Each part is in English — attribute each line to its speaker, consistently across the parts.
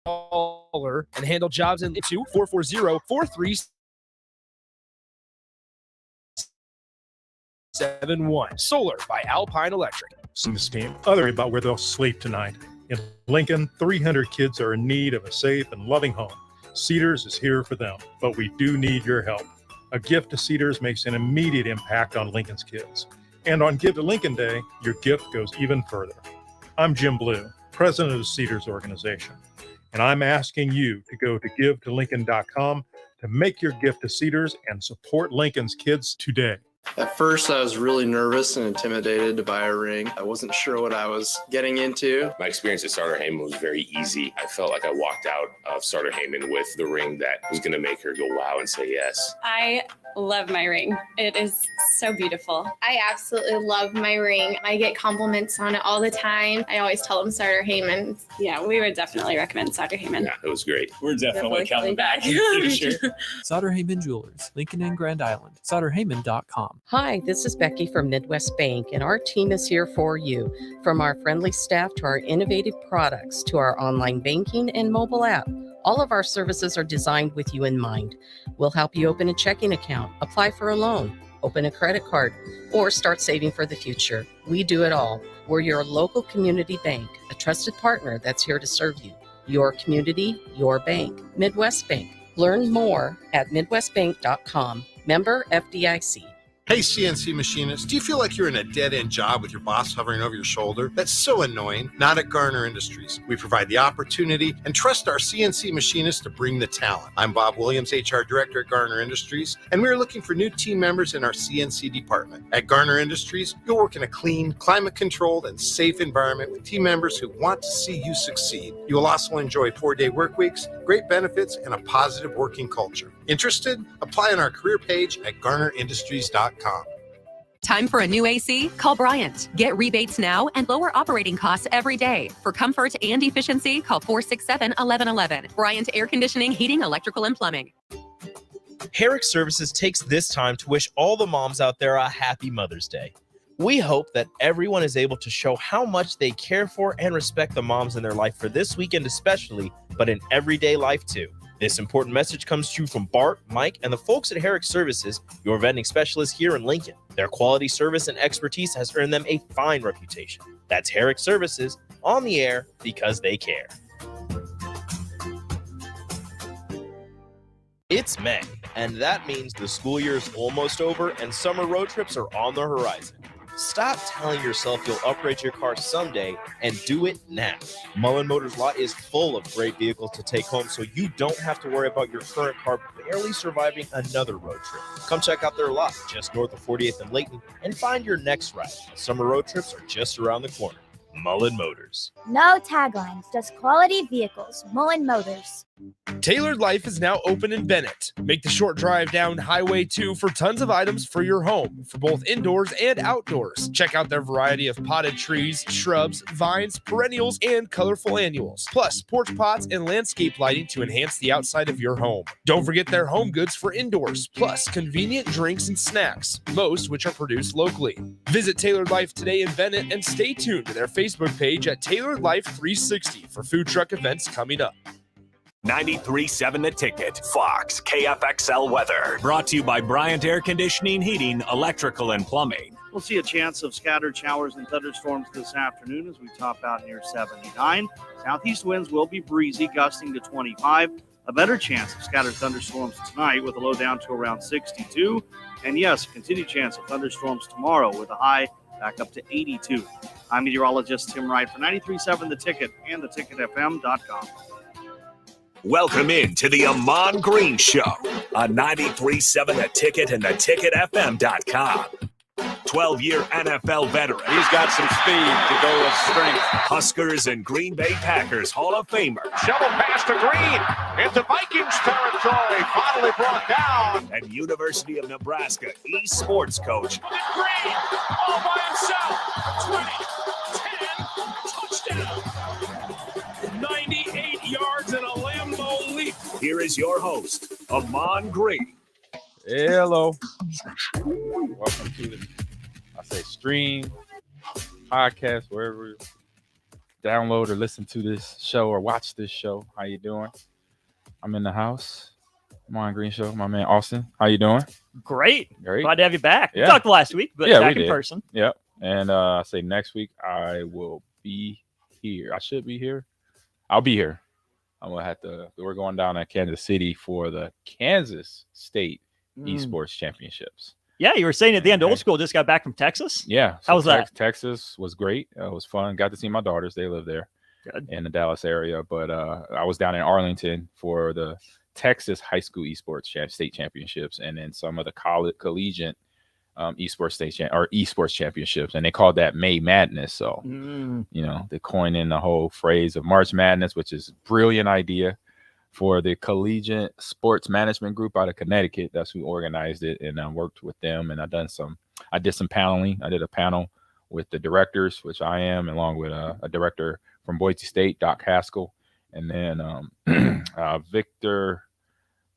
Speaker 1: and handle jobs in 440-436-71. Solar by Alpine Electric.
Speaker 2: Some steam. Other about where they'll sleep tonight. In Lincoln, 300 kids are in need of a safe and loving home. Cedars is here for them, but we do need your help. A gift to Cedars makes an immediate impact on Lincoln's kids. And on Give to Lincoln Day, your gift goes even further. I'm Jim Blue, president of the Cedars organization, and I'm asking you to go to givetolincoln.com to make your gift to Cedars and support Lincoln's kids today.
Speaker 3: At first, I was really nervous and intimidated to buy a ring. I wasn't sure what I was getting into.
Speaker 4: My experience at Starter Heyman was very easy. I felt like I walked out of Starter Heyman with the ring that was going to make her go wow and say yes.
Speaker 5: I love my ring. It is so beautiful.
Speaker 6: I absolutely love my ring. I get compliments on it all the time. I always tell them Starter Heyman.
Speaker 5: Yeah, we would definitely recommend Starter Heyman.
Speaker 4: Yeah, it was great.
Speaker 7: We're definitely coming back. Sure. Sauter Heyman Jewelers, Lincoln and Grand Island. SauterHeyman.com.
Speaker 8: Hi, this is Becky from Midwest Bank, and our team is here for you. From our friendly staff to our innovative products to our online banking and mobile app, all of our services are designed with you in mind. We'll help you open a checking account, apply for a loan, open a credit card, or start saving for the future. We do it all. We're your local community bank, a trusted partner that's here to serve you. Your community, your bank. Midwest Bank. Learn more at midwestbank.com. Member FDIC.
Speaker 9: Hey, CNC machinists, do you feel like you're in a dead-end job with your boss hovering over your shoulder? That's so annoying. Not at Garner Industries. We provide the opportunity and trust our CNC machinists to bring the talent. I'm Bob Williams, HR Director at Garner Industries, and we're looking for new team members in our CNC department. At Garner Industries, you'll work in a clean, climate-controlled, and safe environment with team members who want to see you succeed. You will also enjoy 4-day work weeks, great benefits, and a positive working culture. Interested? Apply on our career page at garnerindustries.com.
Speaker 10: Time for a new AC? Call Bryant. Get rebates now and lower operating costs every day. For comfort and efficiency, call 467-1111. Bryant Air Conditioning, Heating, Electrical, and Plumbing.
Speaker 11: Herrick Services takes this time to wish all the moms out there a happy Mother's Day. We hope that everyone is able to show how much they care for and respect the moms in their life for this weekend especially, but in everyday life too. This important message comes to you from Bart, Mike, and the folks at Herrick Services, your vending specialists here in Lincoln. Their quality service and expertise has earned them a fine reputation. That's Herrick Services, on the air because they care. It's May, and that means the school year is almost over and summer road trips are on the horizon. Stop telling yourself you'll upgrade your car someday and do it now. Mullen Motors lot is full of great vehicles to take home so you don't have to worry about your current car barely surviving another road trip. Come check out their lot just north of 48th and Layton and find your next ride. Summer road trips are just around the corner. Mullen Motors.
Speaker 12: No taglines, just quality vehicles. Mullen Motors.
Speaker 1: Tailored Life is now open in Bennett. Make the short drive down Highway 2 for tons of items for your home, for both indoors and outdoors. Check out their variety of potted trees, shrubs, vines, perennials, and colorful annuals. Plus, porch pots and landscape lighting to enhance the outside of your home. Don't forget their home goods for indoors, plus convenient drinks and snacks, most which are produced locally. Visit Tailored Life today in Bennett and stay tuned to their Facebook page at Tailored Life 360 for food truck events coming up.
Speaker 13: 93.7 The Ticket, Fox, KFXL weather. Brought to you by Bryant Air Conditioning, Heating, Electrical, and Plumbing.
Speaker 14: We'll see a chance of scattered showers and thunderstorms this afternoon as we top out near 79. Southeast winds will be breezy, gusting to 25. A better chance of scattered thunderstorms tonight with a low down to around 62. And yes, continued chance of thunderstorms tomorrow with a high back up to 82. I'm meteorologist Tim Wright for 93.7 The Ticket and theticketfm.com.
Speaker 13: Welcome in to the Ahman Green Show on 93.7 The Ticket and theticketfm.com. 12-year NFL veteran.
Speaker 15: He's got some speed to go with strength.
Speaker 13: Huskers and Green Bay Packers Hall of Famer.
Speaker 16: Shovel pass to Green into Vikings territory. Finally brought down.
Speaker 13: And University of Nebraska eSports coach.
Speaker 16: Green all by himself. 20, 10, touchdown. 98 yards and a Lambeau leap.
Speaker 13: Here is your host, Ahman Green.
Speaker 15: Hello. Welcome to the, stream, podcast, wherever download or listen to this show or watch this show. How you doing? I'm in the house. Ahman Green Show. My man Austin. How you doing?
Speaker 17: Great.
Speaker 15: Great.
Speaker 17: Glad to have you back.
Speaker 15: Yeah.
Speaker 17: We talked last week, but
Speaker 15: Yeah,
Speaker 17: back
Speaker 15: we
Speaker 17: in
Speaker 15: did.
Speaker 17: person.
Speaker 15: Yep. And I say next week I will be here. I should be here. I'll be here. I'm gonna have to. We're going down to Kansas City for the Kansas State Esports Championships.
Speaker 17: Yeah, you were saying at the end, Old School just got back from Texas.
Speaker 15: Yeah.
Speaker 17: How was that?
Speaker 15: Texas was great. It was fun. Got to see my daughters. They live there in the Dallas area. But I was down in Arlington for the Texas High School Esports State Championships, and then some of the collegiate esports championships, and they called that May Madness. So they coined in the whole phrase of March Madness, which is a brilliant idea for the Collegiate Sports Management Group out of Connecticut. That's who organized it, and I worked with them, and I did some paneling. I did a panel with the directors, which I am, along with a director from Boise State, Doc Haskell, and then Victor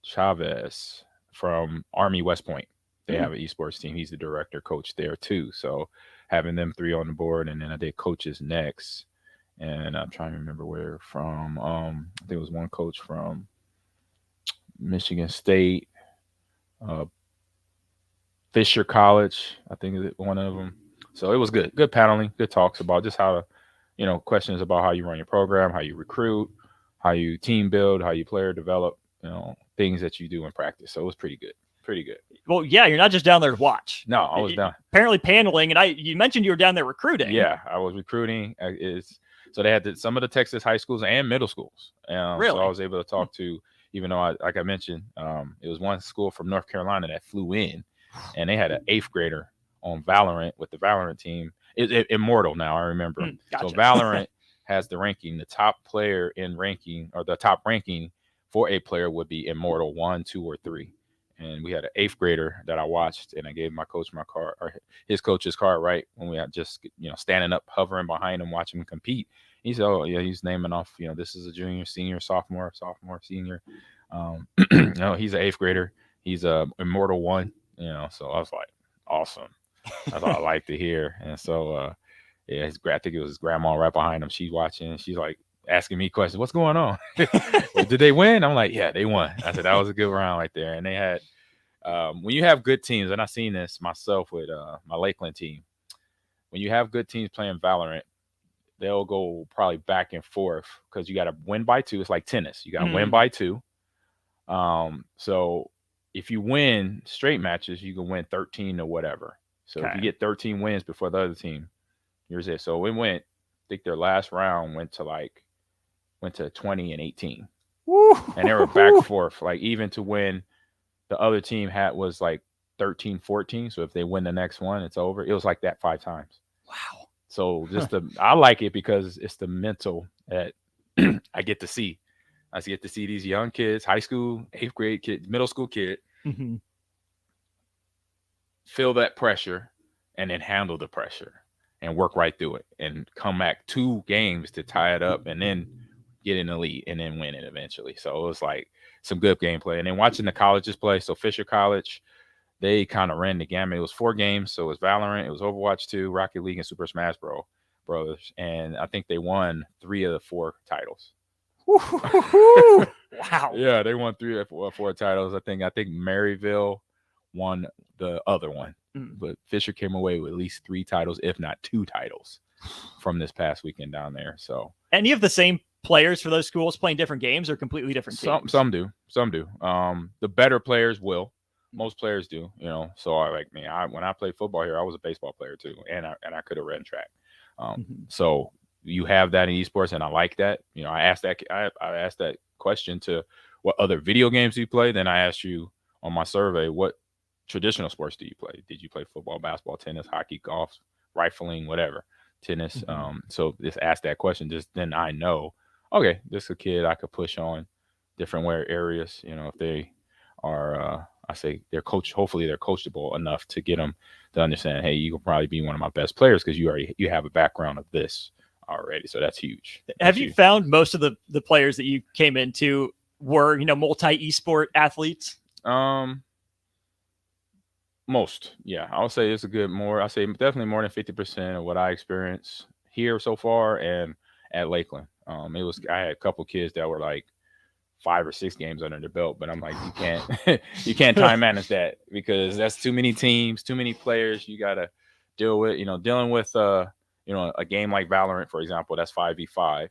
Speaker 15: Chavez from Army West Point. They have an esports team. He's the director coach there too. So having them three on the board, and then I did coaches next. And I'm trying to remember where from. I think it was one coach from Michigan State, Fisher College, I think is one of them. So it was good paneling, good talks about just how to, questions about how you run your program, how you recruit, how you team build, how you player develop, things that you do in practice. So it was pretty good.
Speaker 17: Well, yeah, you're not just down there to watch.
Speaker 15: No, I was down.
Speaker 17: Apparently paneling, and you mentioned you were down there recruiting.
Speaker 15: Yeah, I was recruiting. So they had some of the Texas high schools and middle schools.
Speaker 17: Really?
Speaker 15: So I was able to talk to, even though like I mentioned, it was one school from North Carolina that flew in, and they had an 8th grader on Valorant with the Valorant team. Immortal now, I remember.
Speaker 17: Gotcha.
Speaker 15: So Valorant has the ranking. The top player in ranking, or the top ranking for a player, would be Immortal 1, 2, or 3. And we had an 8th grader that I watched, and I gave my coach my card, or his coach's card, right when we had just standing up, hovering behind him, watching him compete. He said, "Oh yeah, he's naming off. This is a junior, senior, sophomore, senior. He's an 8th grader. He's a Immortal 1. So I was like, awesome. That's all I like to hear. And so I think it was his grandma right behind him. She's watching. She's like asking me questions. What's going on? Did they win? I'm like, yeah, they won. I said that was a good round right there. And they had when you have good teams, and I've seen this myself with my Lakeland team. When you have good teams playing Valorant, they'll go probably back and forth because you got to win by 2. It's like tennis. You got to win by 2. So if you win straight matches, you can win 13 or whatever. So if you get 13 wins before the other team, here's it. So it went, I think their last round went to 20 and 18.
Speaker 17: Woo!
Speaker 15: And they were back and forth, like even to when the other team was like 13, 14. So if they win the next one, it's over. It was like that 5 times.
Speaker 17: Wow.
Speaker 15: So I like it because it's the mental that I get to see. I get to see these young kids, high school, 8th grade kid, middle school kid, feel that pressure and then handle the pressure and work right through it and come back 2 games to tie it up and then get in the lead and then win it eventually. So it was like some good gameplay. And then watching the colleges play. So Fisher College, they kind of ran the gamut. It was 4 games. So it was Valorant, it was Overwatch 2, Rocket League, and Super Smash Brothers. And I think they won 3 of the 4 titles.
Speaker 17: Wow.
Speaker 15: Yeah, they won 3 or 4 titles. I think Maryville won the other one. But Fisher came away with at least 3 titles, if not 2 titles, from this past weekend down there. So,
Speaker 17: and you have the same players for those schools playing different games or completely different teams?
Speaker 15: Some do. The better players will. Most players do. So when I played football here, I was a baseball player too, and I could have ran track. So you have that in esports, and I like that. I asked that question to what other video games do you play. Then I asked you on my survey, what traditional sports do you play? Did you play football, basketball, tennis, hockey, golf, rifling, whatever, tennis? So just ask that question. Just then I know, okay, this is a kid I could push on different areas. If they are, hopefully they're coachable enough to get them to understand, hey, you can probably be one of my best players because you have a background of this already. So that's huge.
Speaker 17: Have you found most of the players that you came into were, multi esport athletes?
Speaker 15: Most, yeah. I would say it's I say definitely more than 50% of what I experience here so far and at Lakeland. I had a couple kids that were like 5 or 6 games under their belt, but I'm like, you can't time manage that because that's too many teams, too many players. You got to deal with, dealing with, a game like Valorant, for example, that's 5v5.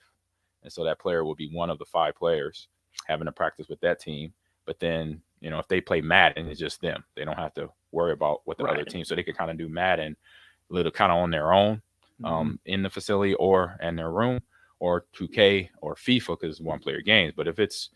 Speaker 15: And so that player will be one of the 5 players having to practice with that team. But then, if they play Madden, it's just them. They don't have to worry about what the other team. So they can kind of do Madden a little kind of on their own in the facility or in their room, or 2K or FIFA because it's one-player games. But if it's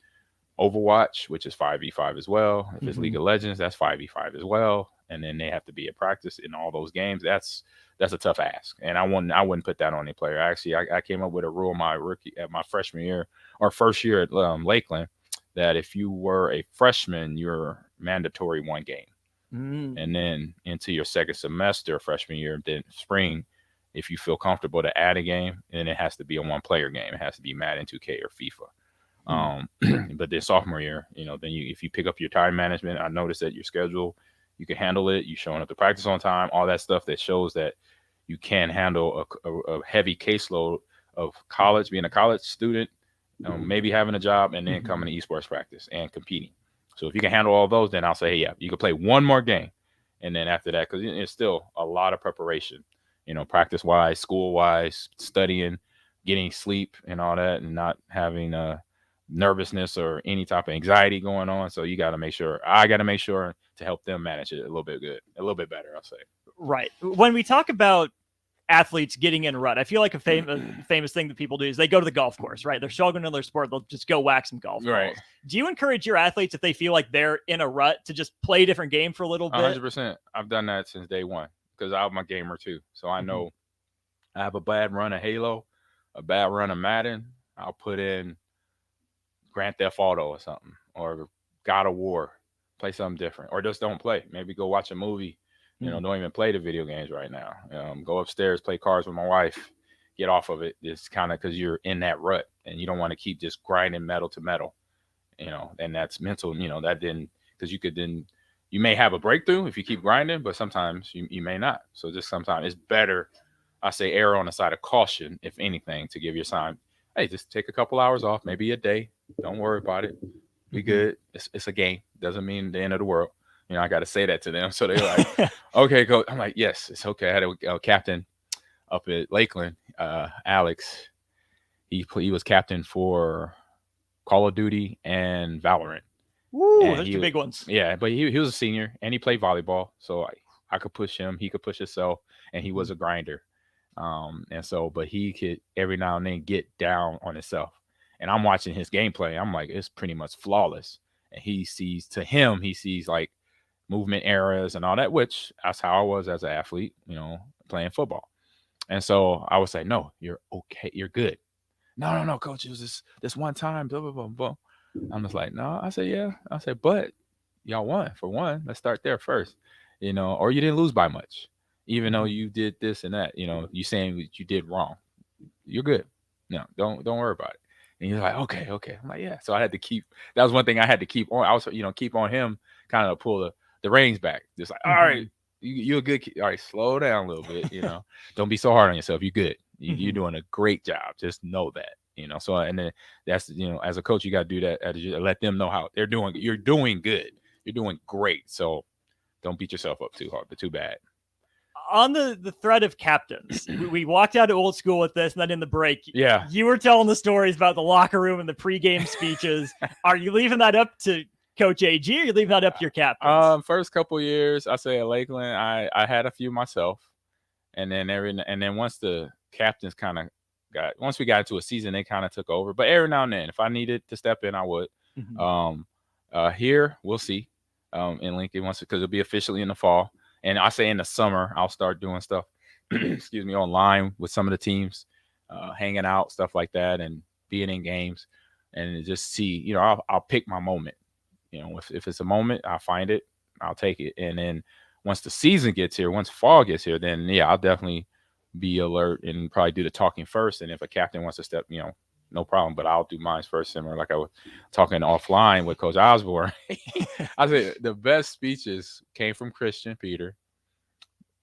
Speaker 15: Overwatch, which is 5v5 as well, if it's League of Legends, that's 5v5 as well. And then they have to be at practice in all those games. That's a tough ask. And I wouldn't put that on any player. Actually, I came up with a rule my freshman year or first year at Lakeland that if you were a freshman, you're mandatory 1 game. And then into your second semester, freshman year, then spring, if you feel comfortable to add a game, then it has to be a 1-player game. It has to be Madden, 2K, or FIFA. But then sophomore year, then if you pick up your time management, I noticed that your schedule, you can handle it. You showing up to practice on time, all that stuff that shows that you can handle a heavy caseload of college, being a college student, maybe having a job, and then coming to esports practice and competing. So if you can handle all those, then I'll say, hey, yeah, you can play 1 more game. And then after that, because it's still a lot of preparation, practice-wise, school-wise, studying, getting sleep and all that, and not having nervousness or any type of anxiety going on. So I got to make sure to help them manage it a little bit better, I'll say.
Speaker 17: Right. When we talk about athletes getting in a rut, I feel like a famous thing that people do is they go to the golf course, right? They're struggling in their sport. They'll just go whack some golf balls. Do you encourage your athletes, if they feel like they're in a rut, to just play a different game for a little bit?
Speaker 15: 100%. I've done that since day one because I'm a gamer too. So I know I have a bad run of Halo, a bad run of Madden. I'll put in Grand Theft Auto or something, or God of War, play something different, or just don't play. Maybe go watch a movie. Don't even play the video games right now. Go upstairs, play cards with my wife, get off of it. It's kind of because you're in that rut and you don't want to keep just grinding metal to metal, and that's mental, that then, because you may have a breakthrough if you keep grinding, but sometimes you may not. So just sometimes it's better, I say, err on the side of caution, if anything, to give your time. Hey, just take a couple hours off, maybe a day. Don't worry about it. Be good. It's a game. Doesn't mean the end of the world. I got to say that to them. So they're like, okay, coach. I'm like, yes, it's okay. I had a captain up at Lakeland, Alex. He was captain for Call of Duty and Valorant.
Speaker 17: Woo,
Speaker 15: and
Speaker 17: those 2 big ones.
Speaker 15: Yeah, but he was a senior and he played volleyball. So I could push him. He could push himself, and he was a grinder. But he could every now and then get down on himself. And I'm watching his gameplay. I'm like, it's pretty much flawless. And he sees like movement errors and all that, which that's how I was as an athlete, playing football. And so I would say, no, you're okay. You're good. No, coach, it was this one time, blah, blah, blah, blah. I'm just like, no, I say, yeah. I say, but y'all won for one. Let's start there first, or you didn't lose by much, even though you did this and that, you saying that you did wrong. You're good. No, don't worry about it. And he's like, okay. I'm like, yeah. So I had to that was one thing I had to keep on. I was, keep on him, kind of pull the reins back. Just like, all right, you're a good kid. All right, slow down a little bit, Don't be so hard on yourself. You're good. You're doing a great job. Just know that, So, and then that's, as a coach, you got to do that. Let them know how they're doing. You're doing good. You're doing great. So don't beat yourself up too hard, but too bad.
Speaker 17: On the thread of captains, we walked out of old school with this, and then in the break,
Speaker 15: yeah,
Speaker 17: you were telling the stories about the locker room and the pregame speeches. Are you leaving that up to Coach AG, or are you leaving that up to your captains?
Speaker 15: First couple years, I say at Lakeland, I had a few myself, and then once the captains once we got into a season, they kind of took over. But every now and then, if I needed to step in, I would. Here, we'll see. In Lincoln, because it'll be officially in the fall. And I say in the summer, I'll start doing stuff, online with some of the teams, hanging out, stuff like that, and being in games, and just see, I'll pick my moment. If it's a moment, I'll find it, I'll take it. And then once the season gets here, once fall gets here, then yeah, I'll definitely be alert and probably do the talking first. And if a captain wants to step, no problem, but I'll do mine first. Similar, like I was talking offline with Coach Osborne. I said the best speeches came from Christian Peter,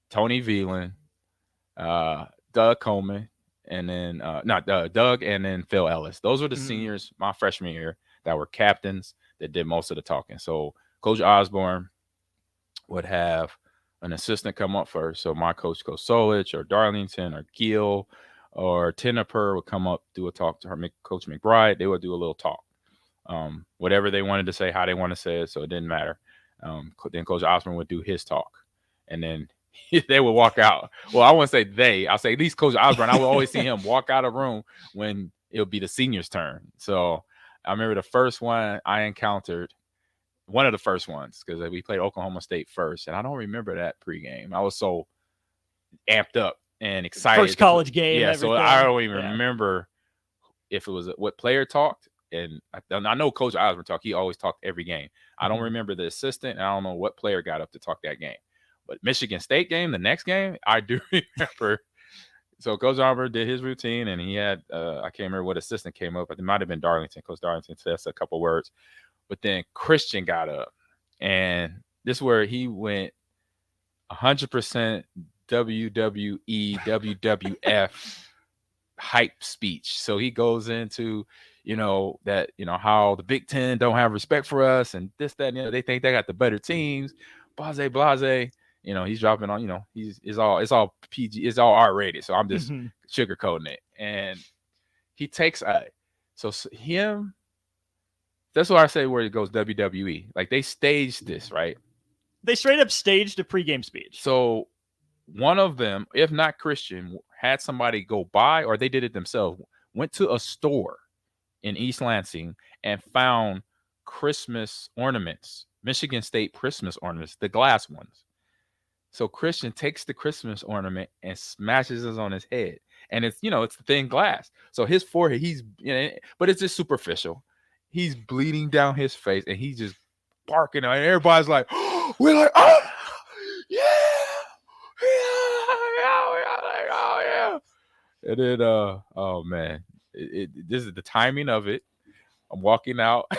Speaker 15: Tony Veland, Doug Coleman, and then not Doug, and then Phil Ellis. Those were the seniors my freshman year that were captains that did most of the talking. So Coach Osborne would have an assistant come up first. So my coach, Coach Solich or Darlington or Gill or Tenniper would come up, do a talk to her, Coach McBride. They would do a little talk. Whatever they wanted to say, how they want to say it, so it didn't matter. Then Coach Osborne would do his talk, and then they would walk out. Well, I wouldn't say they. I'll say at least Coach Osborne. I would always see him walk out of the room when it would be the seniors' turn. So I remember the first one I encountered, one of the first ones, because we played Oklahoma State first, and I don't remember that pregame. I was so amped up and excited.
Speaker 17: First college game.
Speaker 15: Yeah,
Speaker 17: everything.
Speaker 15: so I don't even remember if it was what player talked. And I know Coach Osborne talked. He always talked every game. I don't remember the assistant, and I don't know what player got up to talk that game. But Michigan State game, the next game, I do remember. So Coach Osborne did his routine, and he had I can't remember what assistant came up, but it might have been Darlington. Coach Darlington said a couple words. But then Christian got up, and this is where he went 100% WWE, WWF hype speech. So he goes into, that, how the Big Ten don't have respect for us and this, that, and they think they got the better teams, blase. He's dropping on, it's all PG, it's all R-rated. So I'm just sugarcoating it. And he takes him. That's what I say where it goes WWE. Like they staged this, right?
Speaker 17: They straight up staged a pregame speech.
Speaker 15: So one of them, if not Christian, had somebody go by, or they did it themselves, went to a store in East Lansing and found Christmas ornaments, Michigan State Christmas ornaments, the glass ones. So Christian takes the Christmas ornament and smashes it on his head. And it's, it's the thin glass. So his forehead, but it's just superficial. He's bleeding down his face, and he's just barking. And everybody's like, we're like, oh, yeah. And then, oh man, this is the timing of it. I'm walking out,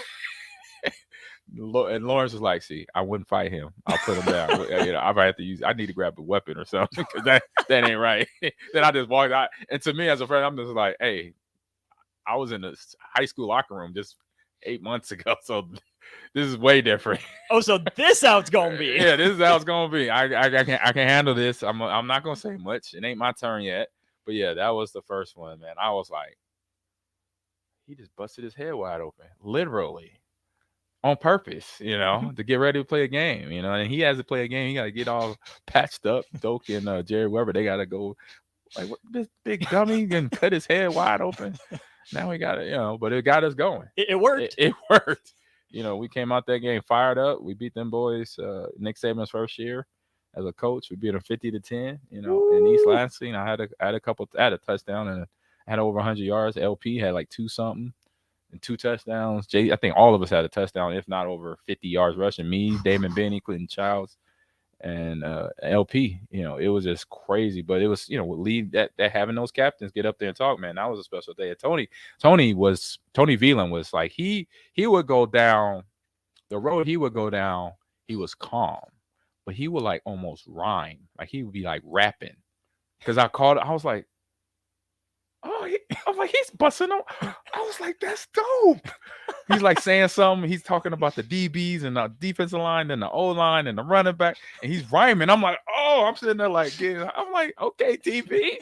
Speaker 15: and Lawrence was like, "See, I wouldn't fight him. I'll put him down. I might have to use. I need to grab a weapon or something because that ain't right." Then I just walked out, and to me as a friend, I'm just like, "Hey, I was in the high school locker room just 8 months ago, so this is way different."
Speaker 17: Oh, so this how it's gonna be?
Speaker 15: Yeah, this is how it's gonna be. I can handle this. I'm not gonna say much. It ain't my turn yet. But yeah, that was the first one, man. I was like, he just busted his head wide open, literally, on purpose, to get ready to play a game, and he has to play a game. He got to get all patched up. Doak and Jerry Weber, they got to go, like, what, this big dummy and cut his head wide open. Now we got it, but it got us going.
Speaker 17: It worked.
Speaker 15: It worked. We came out that game fired up. We beat them boys Nick Saban's first year as a coach. We beat them 50-10, in East Lansing. I had a touchdown, and I had over 100 yards. LP had like 2-something and 2 touchdowns. I think all of us had a touchdown, if not over 50 yards rushing. Me, Damon Benny, Clinton Childs, and LP. It was just crazy. But it was, lead that having those captains get up there and talk, man, that was a special day. Tony Veland was like, he would go down the road. He would go down. He was calm, but he would like almost rhyme. Like he would be like rapping. Because I was like, I'm like, he's busting on. I was like, that's dope. He's like saying something. He's talking about the DBs and the defensive line and the O-line and the running back. And he's rhyming. I'm like, I'm sitting there like, I'm like, okay, TV,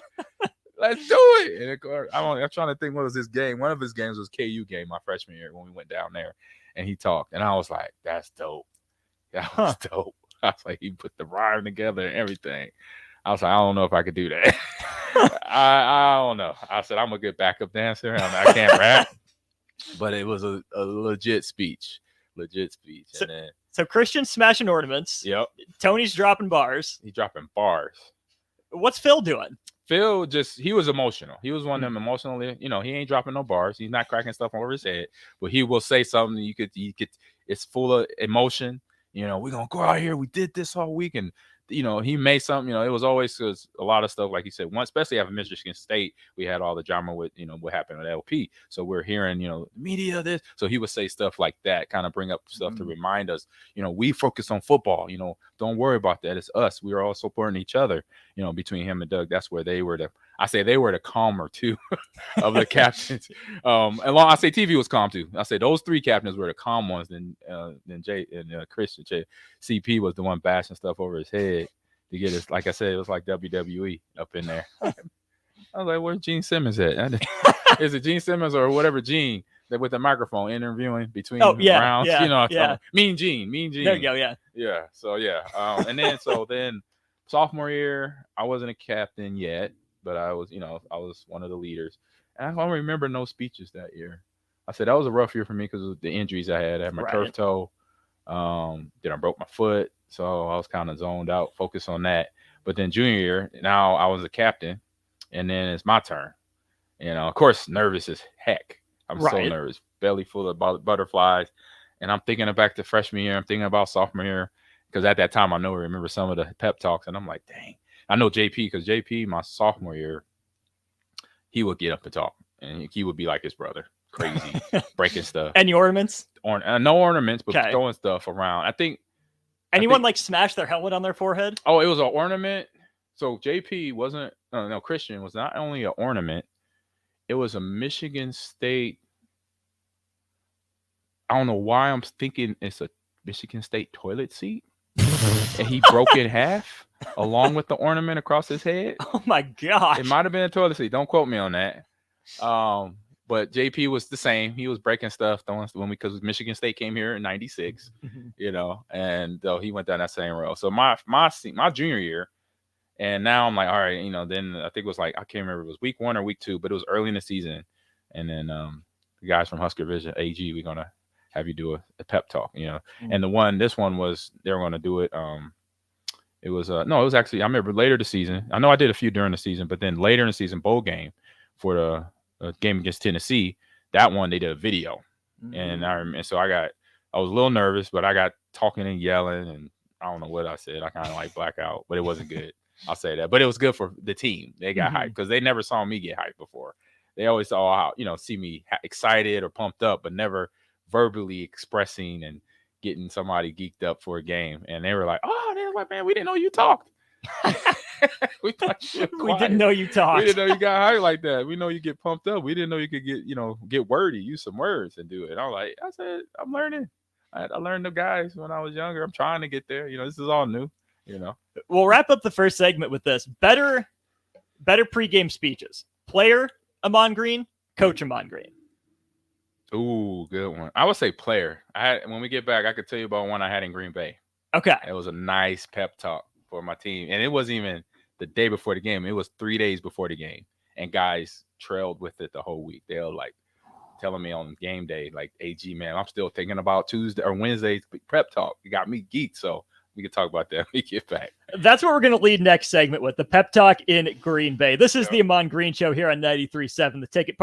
Speaker 15: let's do it. And I'm trying to think, what was his game? One of his games was KU game my freshman year when we went down there. And he talked. And I was like, that's dope. That was dope. I was like, he put the rhyme together and everything. I was like, I don't know if I could do that. I don't know. I said, I'm a good backup dancer. I can't rap. But it was a legit speech.
Speaker 17: So Christian's smashing ornaments.
Speaker 15: Yep.
Speaker 17: Tony's dropping bars.
Speaker 15: He's dropping bars.
Speaker 17: What's Phil doing?
Speaker 15: Phil he was emotional. He was one of them emotionally, he ain't dropping no bars. He's not cracking stuff over his head. But he will say something you could it's full of emotion. We're going to go out here. We did this all week. And, he made something, it was always because a lot of stuff, like you said, especially after Michigan State, we had all the drama with, what happened at LP. So we're hearing, media, this. So he would say stuff like that, kind of bring up stuff to remind us, we focus on football, don't worry about that. It's us. We are all supporting each other. between him and Doug, that's where they were they were the calmer two of the captains. I say TV was calm too. I say those three captains were the calm ones. Then Jay and Christian. CP was the one bashing stuff over his head to get us. Like I said, it was like WWE up in there. I was like, where's Gene Simmons at? Is it Gene Simmons or whatever Gene that with the microphone interviewing between rounds?
Speaker 17: Yeah.
Speaker 15: Mean Gene.
Speaker 17: There you go. Yeah.
Speaker 15: Yeah. So yeah. And then sophomore year, I wasn't a captain yet, but I was one of the leaders. And I don't remember no speeches that year. I said that was a rough year for me because of the injuries I had. I had my turf toe. Then I broke my foot. So I was kind of zoned out, focused on that. But then junior year, now I was a captain, and then it's my turn. Of course, nervous as heck. I'm so nervous, belly full of butterflies. And I'm thinking back to freshman year. I'm thinking about sophomore year because at that time I remember some of the pep talks, and I'm like, dang. I know JP because JP, my sophomore year, he would get up and talk, and he would be like his brother, crazy, breaking stuff.
Speaker 17: Any ornaments?
Speaker 15: No ornaments, but throwing stuff around. I think
Speaker 17: anyone smashed their helmet on their forehead?
Speaker 15: Oh, it was an ornament. So JP wasn't. No, Christian was not only an ornament. It was a Michigan State. I don't know why I'm thinking it's a Michigan State toilet seat, and he broke it in half along with the ornament across his head.
Speaker 17: Oh my gosh!
Speaker 15: It might have been a toilet seat. Don't quote me on that. But JP was the same. He was breaking stuff because Michigan State came here in '96, and he went down that same road. So my junior year, and now I'm like, all right, then I think it was like, I can't remember if it was week 1 or week 2, but it was early in the season. And then the guys from Husker Vision, AG, we're going to have you do a pep talk, And this one was, they were going to do it. It was actually, I remember later the season. I know I did a few during the season, but then later in the season, bowl game for the game against Tennessee, that one, they did a video. And so I was a little nervous, but I got talking and yelling, and I don't know what I said. I kind of like black out, but it wasn't good. I'll say that. But it was good for the team. They got hyped because they never saw me get hyped before. They always saw how, see me excited or pumped up, but never verbally expressing and getting somebody geeked up for a game. And they were like, man, we didn't know you talked. we
Speaker 17: didn't know you talked.
Speaker 15: We didn't know you got hyped like that. We know you get pumped up. We didn't know you could get wordy, use some words and do it. I said, I'm learning. I learned the guys when I was younger. I'm trying to get there. This is all new.
Speaker 17: We'll wrap up the first segment with this. Better pregame speeches. Player Ahman Green, Coach Ahman Green.
Speaker 15: Ooh, good one. I would say player. When we get back, I could tell you about one I had in Green Bay.
Speaker 17: Okay.
Speaker 15: It was a nice pep talk for my team. And it wasn't even the day before the game. It was 3 days before the game. And guys trailed with it the whole week. They were like telling me on game day, like, AG, man, I'm still thinking about Tuesday or Wednesday's prep talk. You got me geeked. So we can talk about that when we get back.
Speaker 17: That's what we're going to lead next segment with, the pep talk in Green Bay. This is the Ahman Green Show here on 93.7, the ticket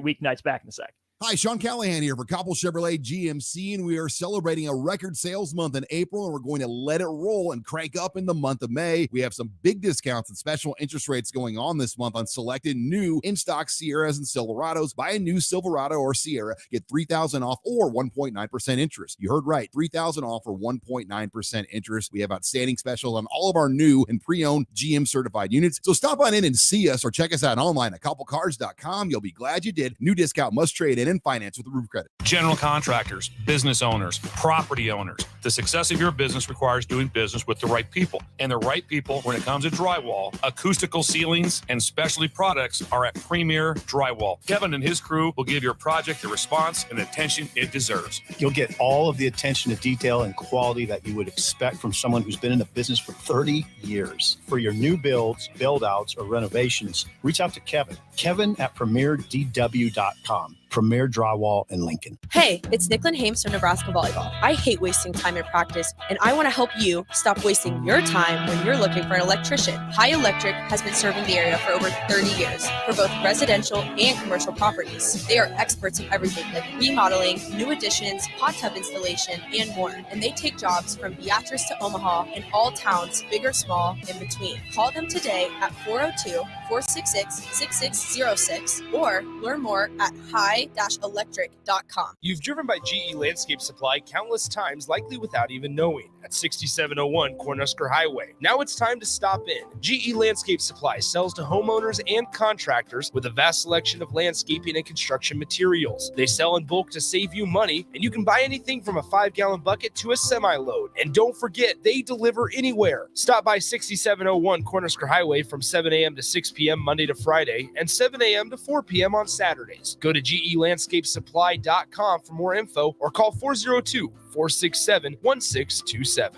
Speaker 17: weeknights. Back in a sec.
Speaker 18: Hi, Sean Callahan here for Cobble Chevrolet GMC, and we are celebrating a record sales month in April, and we're going to let it roll and crank up in the month of May. We have some big discounts and special interest rates going on this month on selected new in-stock Sierras and Silverados. Buy a new Silverado or Sierra, get $3,000 off or 1.9% interest. You heard right, $3,000 off or 1.9% interest. We have outstanding specials on all of our new and pre-owned GM certified units. So stop on in and see us or check us out online at cobblecars.com. You'll be glad you did. New discount must trade in and finance with the Roof Credit.
Speaker 16: General contractors, business owners, property owners. The success of your business requires doing business with the right people. And the right people, when it comes to drywall, acoustical ceilings, and specialty products, are at Premier Drywall. Kevin and his crew will give your project the response and attention it deserves.
Speaker 19: You'll get all of the attention to detail and quality that you would expect from someone who's been in the business for 30 years. For your new builds, build-outs, or renovations, reach out to Kevin. Kevin at premierdw.com. Premier Drywall in Lincoln.
Speaker 20: Hey, it's Nicklin Hames from Nebraska Volleyball. I hate wasting time in practice, and I want to help you stop wasting your time when you're looking for an electrician. High Electric has been serving the area for over 30 years for both residential and commercial properties. They are experts in everything like remodeling, new additions, hot tub installation, and more. And they take jobs from Beatrice to Omaha and all towns, big or small, in between. Call them today at 402-466-6606 or learn more at highelectric.com. GE-Electric.com.
Speaker 1: You've driven by GE Landscape Supply countless times, likely without even knowing, at 6701 Cornhusker Highway. Now it's time to stop in. GE Landscape Supply sells to homeowners and contractors with a vast selection of landscaping and construction materials. They sell in bulk to save you money, and you can buy anything from a 5-gallon bucket to a semi-load. And don't forget, they deliver anywhere. Stop by 6701 Cornhusker Highway from 7 a.m. to 6 p.m. Monday to Friday and 7 a.m. to 4 p.m. on Saturdays. Go to GELandscapeSupply.com for more info or call 402-467-1627.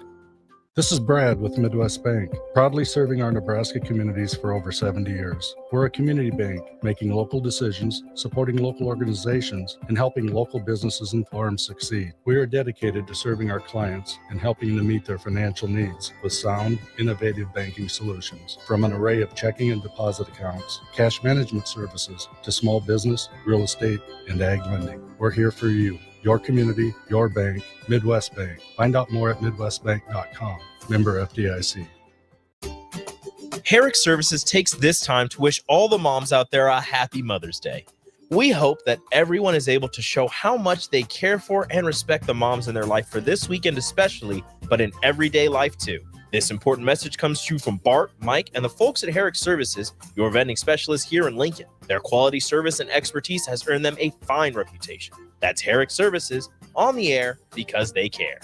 Speaker 21: This is Brad with Midwest Bank, proudly serving our Nebraska communities for over 70 years. We're a community bank, making local decisions, supporting local organizations, and helping local businesses and farms succeed. We are dedicated to serving our clients and helping them meet their financial needs with sound, innovative banking solutions. From an array of checking and deposit accounts, cash management services, to small business, real estate, and ag lending. We're here for you. Your community, your bank, Midwest Bank. Find out more at midwestbank.com. Member FDIC.
Speaker 11: Herrick Services takes this time to wish all the moms out there a happy Mother's Day. We hope that everyone is able to show how much they care for and respect the moms in their life for this weekend especially, but in everyday life too. This important message comes to you from Bart, Mike, and the folks at Herrick Services, your vending specialists here in Lincoln. Their quality service and expertise has earned them a fine reputation. That's Herrick Services, on the air because they care.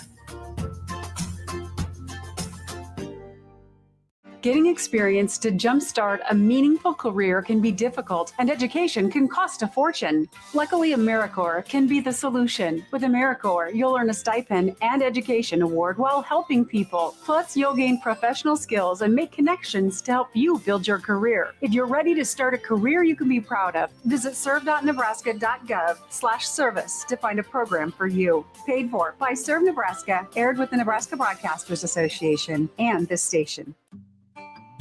Speaker 22: Getting experience to jumpstart a meaningful career can be difficult, and education can cost a fortune. Luckily, AmeriCorps can be the solution. With AmeriCorps, you'll earn a stipend and education award while helping people. Plus, you'll gain professional skills and make connections to help you build your career. If you're ready to start a career you can be proud of, visit serve.nebraska.gov/service to find a program for you. Paid for by Serve Nebraska, aired with the Nebraska Broadcasters Association and this station.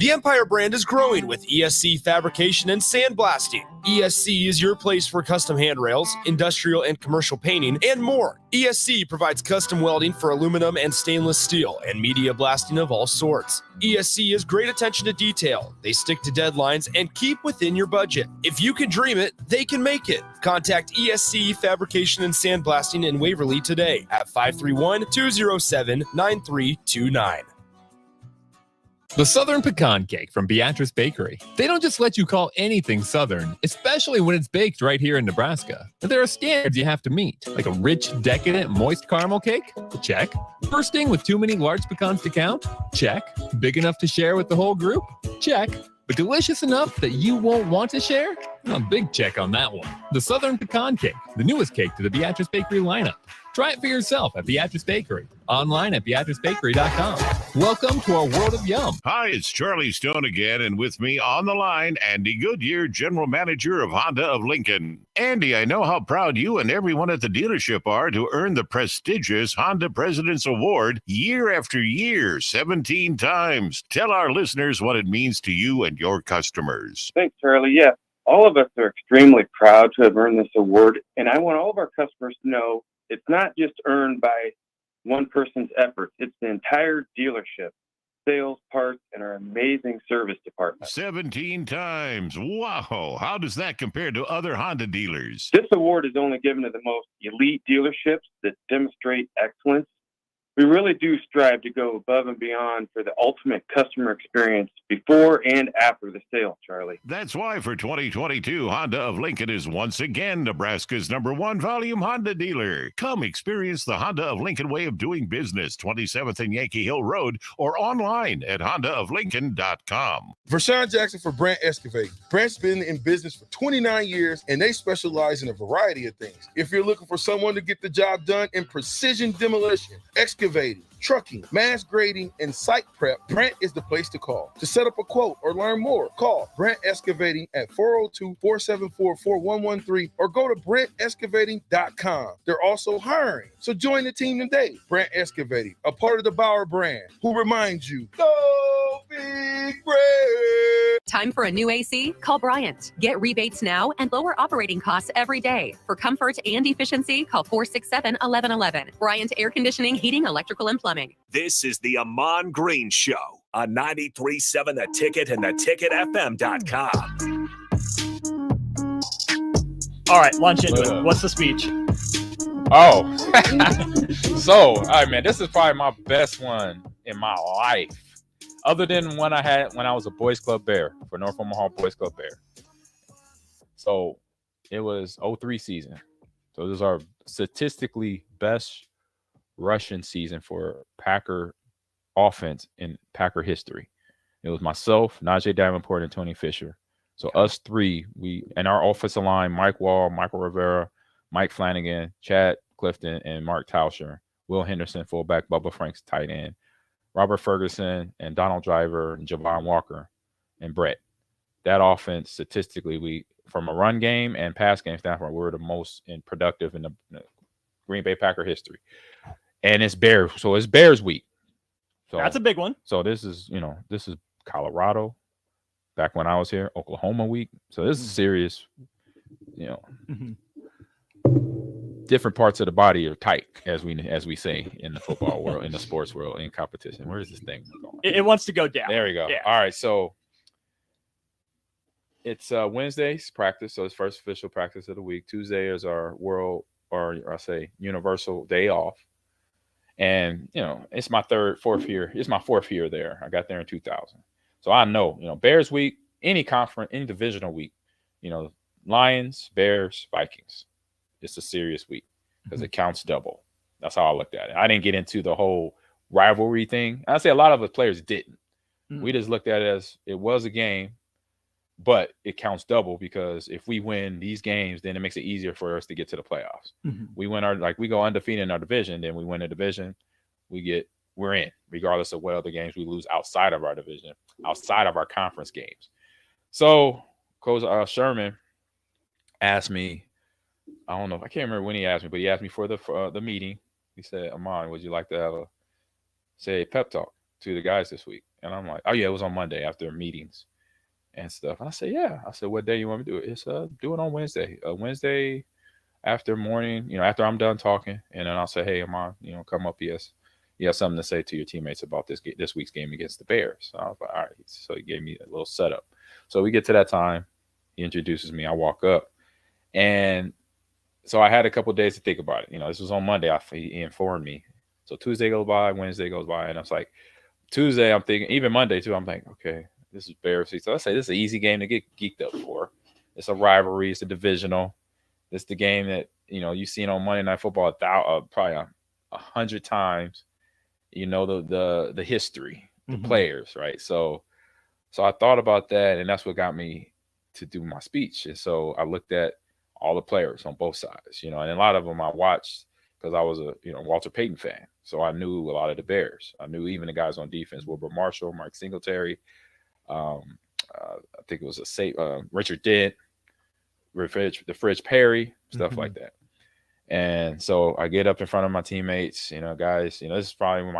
Speaker 1: The Empire brand is growing with ESC fabrication and sandblasting. ESC is your place for custom handrails, industrial and commercial painting, and more. ESC provides custom welding for aluminum and stainless steel and media blasting of all sorts. ESC is great attention to detail. They stick to deadlines and keep within your budget. If you can dream it, they can make it. Contact ESC Fabrication and Sandblasting in Waverly today at 531-207-9329.
Speaker 23: The Southern Pecan Cake from Beatrice Bakery. They don't just let you call anything Southern, especially when it's baked right here in Nebraska. But there are standards you have to meet, like a rich, decadent, moist caramel cake? Check. Bursting with too many large pecans to count? Check. Big enough to share with the whole group? Check. But delicious enough that you won't want to share? A big check on that one. The Southern Pecan Cake, the newest cake to the Beatrice Bakery lineup. Try it for yourself at Beatrice Bakery. Online at BeatriceBakery.com. Welcome to our world of yum.
Speaker 24: Hi, it's Charlie Stone again, and with me on the line, Andy Goodyear, General Manager of Honda of Lincoln. Andy, I know how proud you and everyone at the dealership are to earn the prestigious Honda President's Award year after year, 17 times. Tell our listeners what it means to you and your customers.
Speaker 25: Thanks, Charlie. Yeah, all of us are extremely proud to have earned this award, and I want all of our customers to know it's not just earned by one person's efforts. It's the entire dealership, sales, parts, and our amazing service department.
Speaker 24: 17 times. Wow. How does that compare to other Honda dealers?
Speaker 25: This award is only given to the most elite dealerships that demonstrate excellence. We really do strive to go above and beyond for the ultimate customer experience before and after the sale, Charlie.
Speaker 24: That's why for 2022, Honda of Lincoln is once again Nebraska's #1 volume Honda dealer. Come experience the Honda of Lincoln way of doing business, 27th and Yankee Hill Road, or online at hondaoflincoln.com.
Speaker 26: Vershawn Jackson for Brandt Excavating. Brandt's been in business for 29 years, and they specialize in a variety of things. If you're looking for someone to get the job done in precision demolition, excavating, trucking, mass grading, and site prep, Brandt is the place to call. To set up a quote or learn more, call Brandt Excavating at 402-474-4113 or go to BrandtExcavating.com. They're also hiring, so join the team today. Brandt Excavating, a part of the Bauer brand, who reminds you, go big Brandt.
Speaker 10: Time for a new AC? Call Bryant. Get rebates now and lower operating costs every day. For comfort and efficiency, call 467-1111. Bryant Air Conditioning, Heating, Electrical, and Plumbing.
Speaker 13: This is the Ahman Green Show on 93.7 The Ticket and theticketfm.com.
Speaker 17: All right, launch into it. What's the speech?
Speaker 15: Oh, so, all right, man, this is probably my best one in my life, other than one I had when I was a Boys Club Bear for North Omaha Boys Club Bear. So it was 03 season. So this is our statistically best rushing season for Packer offense in Packer history. It was myself, Najee Davenport, and Tony Fisher. So us three, we and our offensive line, Mike Wall, Michael Rivera, Mike Flanagan, Chad Clifton, and Mark Tauscher, Will Henderson, fullback, Bubba Franks, tight end, Robert Ferguson, and Donald Driver, and Javon Walker, and Brett. That offense, statistically, we from a run game and pass game standpoint, we're the most productive in the Green Bay Packer history. And it's Bears, so it's Bears week. So
Speaker 17: that's a big one.
Speaker 15: So this is Colorado, back when I was here, Oklahoma week. So this is serious, different parts of the body are tight, as we say in the football world, in the sports world, in competition. Where is this thing going?
Speaker 17: It wants to go down.
Speaker 15: There we go.
Speaker 17: Yeah.
Speaker 15: All right, so it's Wednesday's practice, so it's first official practice of the week. Tuesday is our universal day off. And, it's my fourth year there. I got there in 2000. So I know, Bears week, any conference, any divisional week, Lions, Bears, Vikings. It's a serious week because it counts double. That's how I looked at it. I didn't get into the whole rivalry thing. I say a lot of the players didn't. We just looked at it as it was a game, but it counts double because if we win these games, then it makes it easier for us to get to the playoffs. We win we go undefeated in our division, then we win a division, we're in, regardless of what other games we lose outside of our division, outside of our conference games. So Coach Sherman asked me, I don't know, I can't remember when he asked me, but he asked me for the meeting. He said, Ahman, would you like to have a pep talk to the guys this week? And I'm like, oh yeah, it was on Monday after meetings and stuff. And I said, yeah. I said, what day you want me to do it? It's do it on Wednesday. Wednesday after morning, after I'm done talking. And then I'll say, hey, Ahman, come up. Yes. You have something to say to your teammates about this week's game against the Bears. So I was like, all right. So he gave me a little setup. So we get to that time. He introduces me. I walk up. And so I had a couple of days to think about it. This was on Monday. He informed me. So Tuesday goes by, Wednesday goes by. And I was like, Tuesday, I'm thinking, even Monday too, I'm like, okay, this is Bears. So I say this is an easy game to get geeked up for. It's a rivalry. It's a divisional. It's the game that, you've seen on Monday Night Football probably 100 times. The history, the players, right? So I thought about that, and that's what got me to do my speech. And so I looked at all the players on both sides, and a lot of them I watched because I was a Walter Payton fan. So I knew a lot of the Bears. I knew even the guys on defense, Wilbur Marshall, Mike Singletary. I think it was Richard Dent, the Fridge Perry, stuff like that. And so I get up in front of my teammates, guys, this is probably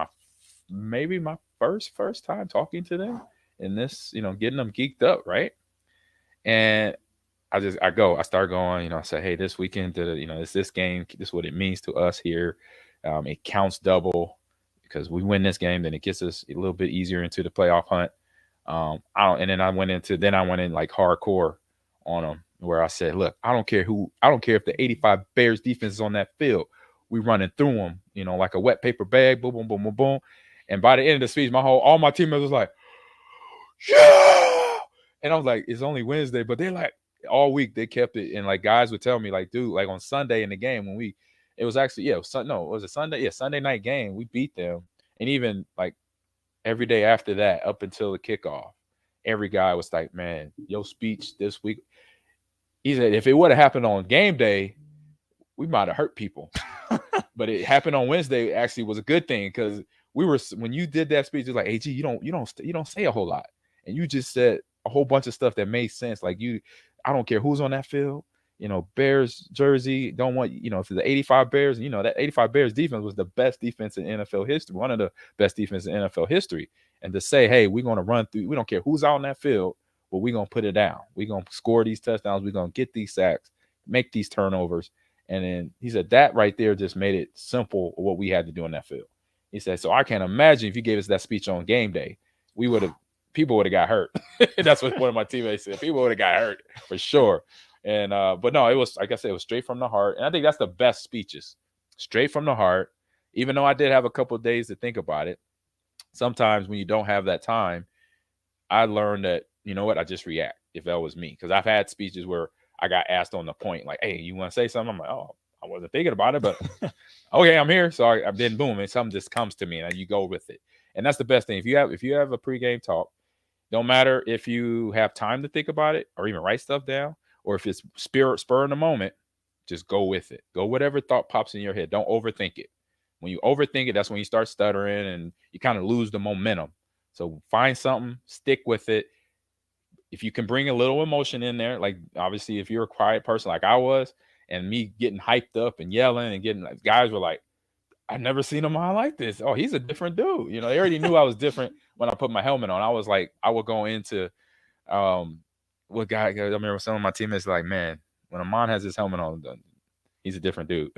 Speaker 15: maybe my first time talking to them and this, getting them geeked up. Right. And I start going, I say, hey, this weekend, it's this game. This is what it means to us here. It counts double because we win this game, then it gets us a little bit easier into the playoff hunt. Then I went in like hardcore on them where I said, look, I don't care if the 85 Bears defense is on that field. We running through them, like a wet paper bag, boom, boom, boom, boom, boom. And by the end of the speech, all my teammates was like, yeah. And I was like, it's only Wednesday, but they're like, all week they kept it. And like guys would tell me, like, dude, like on Sunday in the game Sunday night game, we beat them. And even like every day after that, up until the kickoff, every guy was like, man, your speech this week. He said, if it would have happened on game day, we might have hurt people. But it happened on Wednesday actually was a good thing because when you did that speech, it was like, hey, G, you don't say a whole lot. And you just said a whole bunch of stuff that made sense. Like I don't care who's on that field, Bears jersey, don't want, if it's the 85 Bears, that 85 Bears defense was the best defense in NFL history, one of the best defense in NFL history. And to say, hey, we're going to run through, we don't care who's out on that field, but we're going to put it down. We're going to score these touchdowns. We're going to get these sacks, make these turnovers. And then he said that right there just made it simple what we had to do in that field. He said, so I can't imagine if you gave us that speech on game day, people would have got hurt. That's what one of my teammates said. People would have got hurt for sure. And but no, it was, like I said, it was straight from the heart. And I think that's the best speeches, straight from the heart. Even though I did have a couple of days to think about it, sometimes when you don't have that time, I learned that, you know what, I just react if that was me. Because I've had speeches where I got asked on the point, like, hey, you want to say something? I'm like, oh, I wasn't thinking about it, but okay, I'm here. So I then boom, and something just comes to me and you go with it. And that's the best thing. If you have a pregame talk, don't matter if you have time to think about it or even write stuff down, or if it's spur in the moment, just go with it. Go whatever thought pops in your head. Don't overthink it. When you overthink it, that's when you start stuttering and you kind of lose the momentum. So find something, stick with it. If you can bring a little emotion in there, like obviously if you're a quiet person like I was, and me getting hyped up and yelling and getting, like, guys were like, I've never seen him on like this. Oh, he's a different dude. You know, they already knew I was different when I put my helmet on. I was like, I would go into what guy, I remember some of my teammates like, man, when Ahman has his helmet on, he's a different dude.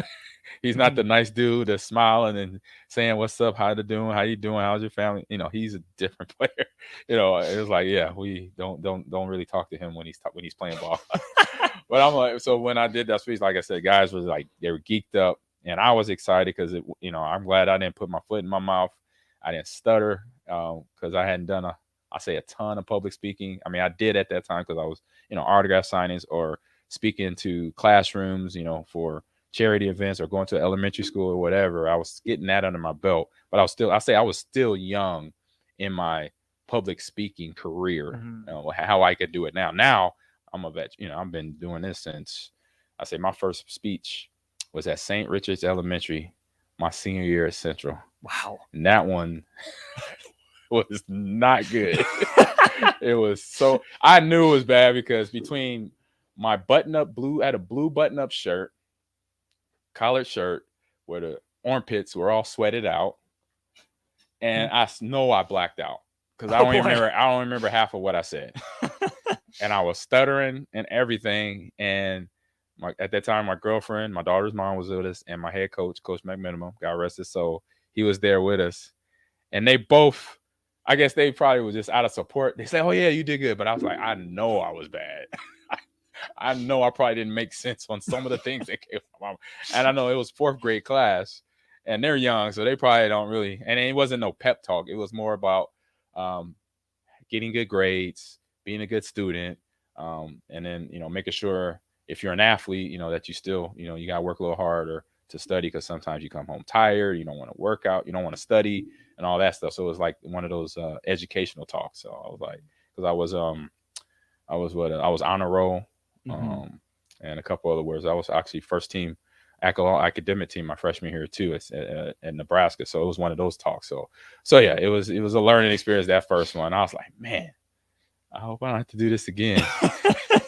Speaker 15: He's not the nice dude that's smiling and saying, what's up, how you doing, how's your family? You know, he's a different player. You know, it was like, yeah, we don't really talk to him when he's playing ball. But I'm like, so when I did that speech, like I said, guys was like, they were geeked up, and I was excited because, you know, I'm glad I didn't put my foot in my mouth. I didn't stutter because I hadn't done a ton of public speaking. I mean, I did at that time because I was, you know, autograph signings or speaking to classrooms, you know, for charity events or going to elementary school or whatever. I was getting that under my belt, but I was still young in my public speaking career.
Speaker 17: Mm-hmm.
Speaker 15: You know, how I could do it now. Now I'm a vet. You know, I've been doing this since, I say my first speech was at St. Richard's Elementary, my senior year at Central.
Speaker 17: Wow.
Speaker 15: And that one was not good. It was so, I knew it was bad because between my button-up blue, I had a blue button-up shirt, collared shirt, where the armpits were all sweated out, and I know I blacked out because I don't remember half of what I said. And I was stuttering and everything. And at that time, my girlfriend, my daughter's mom was with us, and my head coach, Coach McMinimum, God rest his soul, he was there with us. And they both, I guess they probably was just out of support. They said, oh yeah, you did good. But I was like, I know I was bad. I know I probably didn't make sense on some of the things that came from. And I know it was 4th grade class, and they're young, so they probably don't really. And it wasn't no pep talk. It was more about getting good grades, being a good student, and then, you know, making sure if you're an athlete, you know, that you still, you know, you gotta work a little harder to study, because sometimes you come home tired, you don't want to work out, you don't want to study, and all that stuff. So it was like one of those educational talks. So I was like, because I was honor roll. And a couple other words. I was actually first team academic team my freshman year too at Nebraska. So it was one of those talks. So yeah, it was a learning experience, that first one. I was like, man, I hope I don't have to do this again.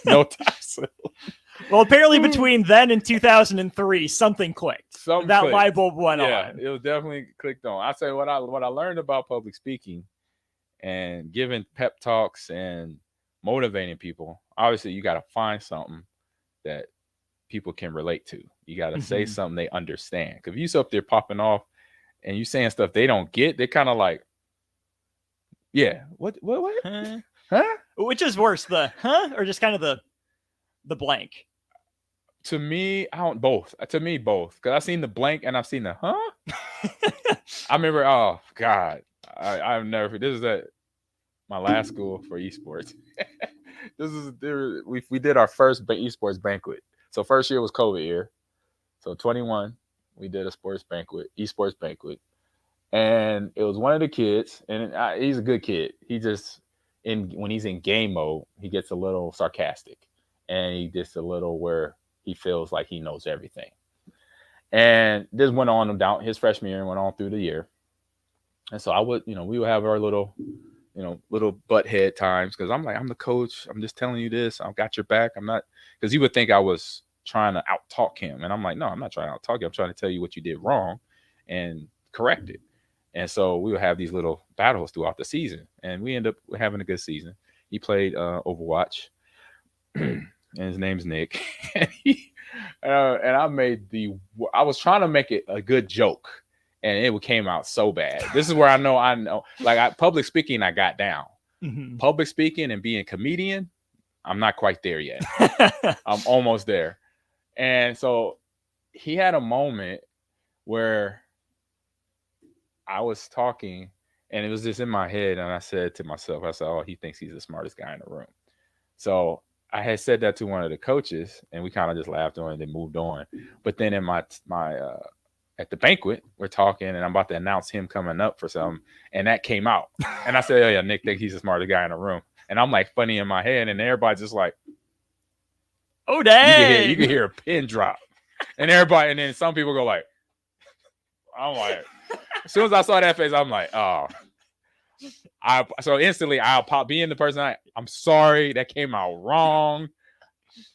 Speaker 15: No time soon.
Speaker 17: Well, apparently between then and 2003, something clicked. That light bulb went on.
Speaker 15: Yeah, it was definitely clicked on. I say what I learned about public speaking and giving pep talks and motivating people. Obviously, you got to find something that people can relate to. You got to say something they understand. Because if you up there popping off and you saying stuff they don't get, they're kind of like, yeah, what? Huh?
Speaker 17: Which is worse, the huh or just kind of the blank?
Speaker 15: To me, both. To me, both. Because I've seen the blank and I've seen the huh. I remember, oh God, I've never. This is at my last school for esports. We did our first esports banquet. So first year was COVID year. So 21, we did a esports banquet, and it was one of the kids, and he's a good kid. He just when he's in game mode, he gets a little sarcastic, and he gets a little where he feels like he knows everything. And this went on down his freshman year and went on through the year. And so we would have our little butt head times, because I'm like, I'm the coach. I'm just telling you this. I've got your back. I'm not, because he would think I was trying to out talk him. And I'm like, no, I'm not trying to out talk you. I'm trying to tell you what you did wrong and correct it. And so we would have these little battles throughout the season, and we end up having a good season. He played Overwatch, and his name's Nick. And I was trying to make it a good joke, and it came out so bad. This is where I know, like public speaking, I got down. Public speaking and being a comedian, I'm not quite there yet. I'm almost there. And so he had a moment where I was talking and it was just in my head. And I said to myself, I said, oh, he thinks he's the smartest guy in the room. So I had said that to one of the coaches and we kind of just laughed on it and moved on. But then in my at the banquet, we're talking and I'm about to announce him coming up for something. And that came out. And I said, oh yeah, Nick thinks he's the smartest guy in the room. And I'm like funny in my head and everybody's just like,
Speaker 17: oh, dang.
Speaker 15: You can hear a pin drop. And everybody, and then some people go like, I'm like, as soon as I saw that face, I'm like, oh. So instantly I'll being the person I'm sorry, that came out wrong.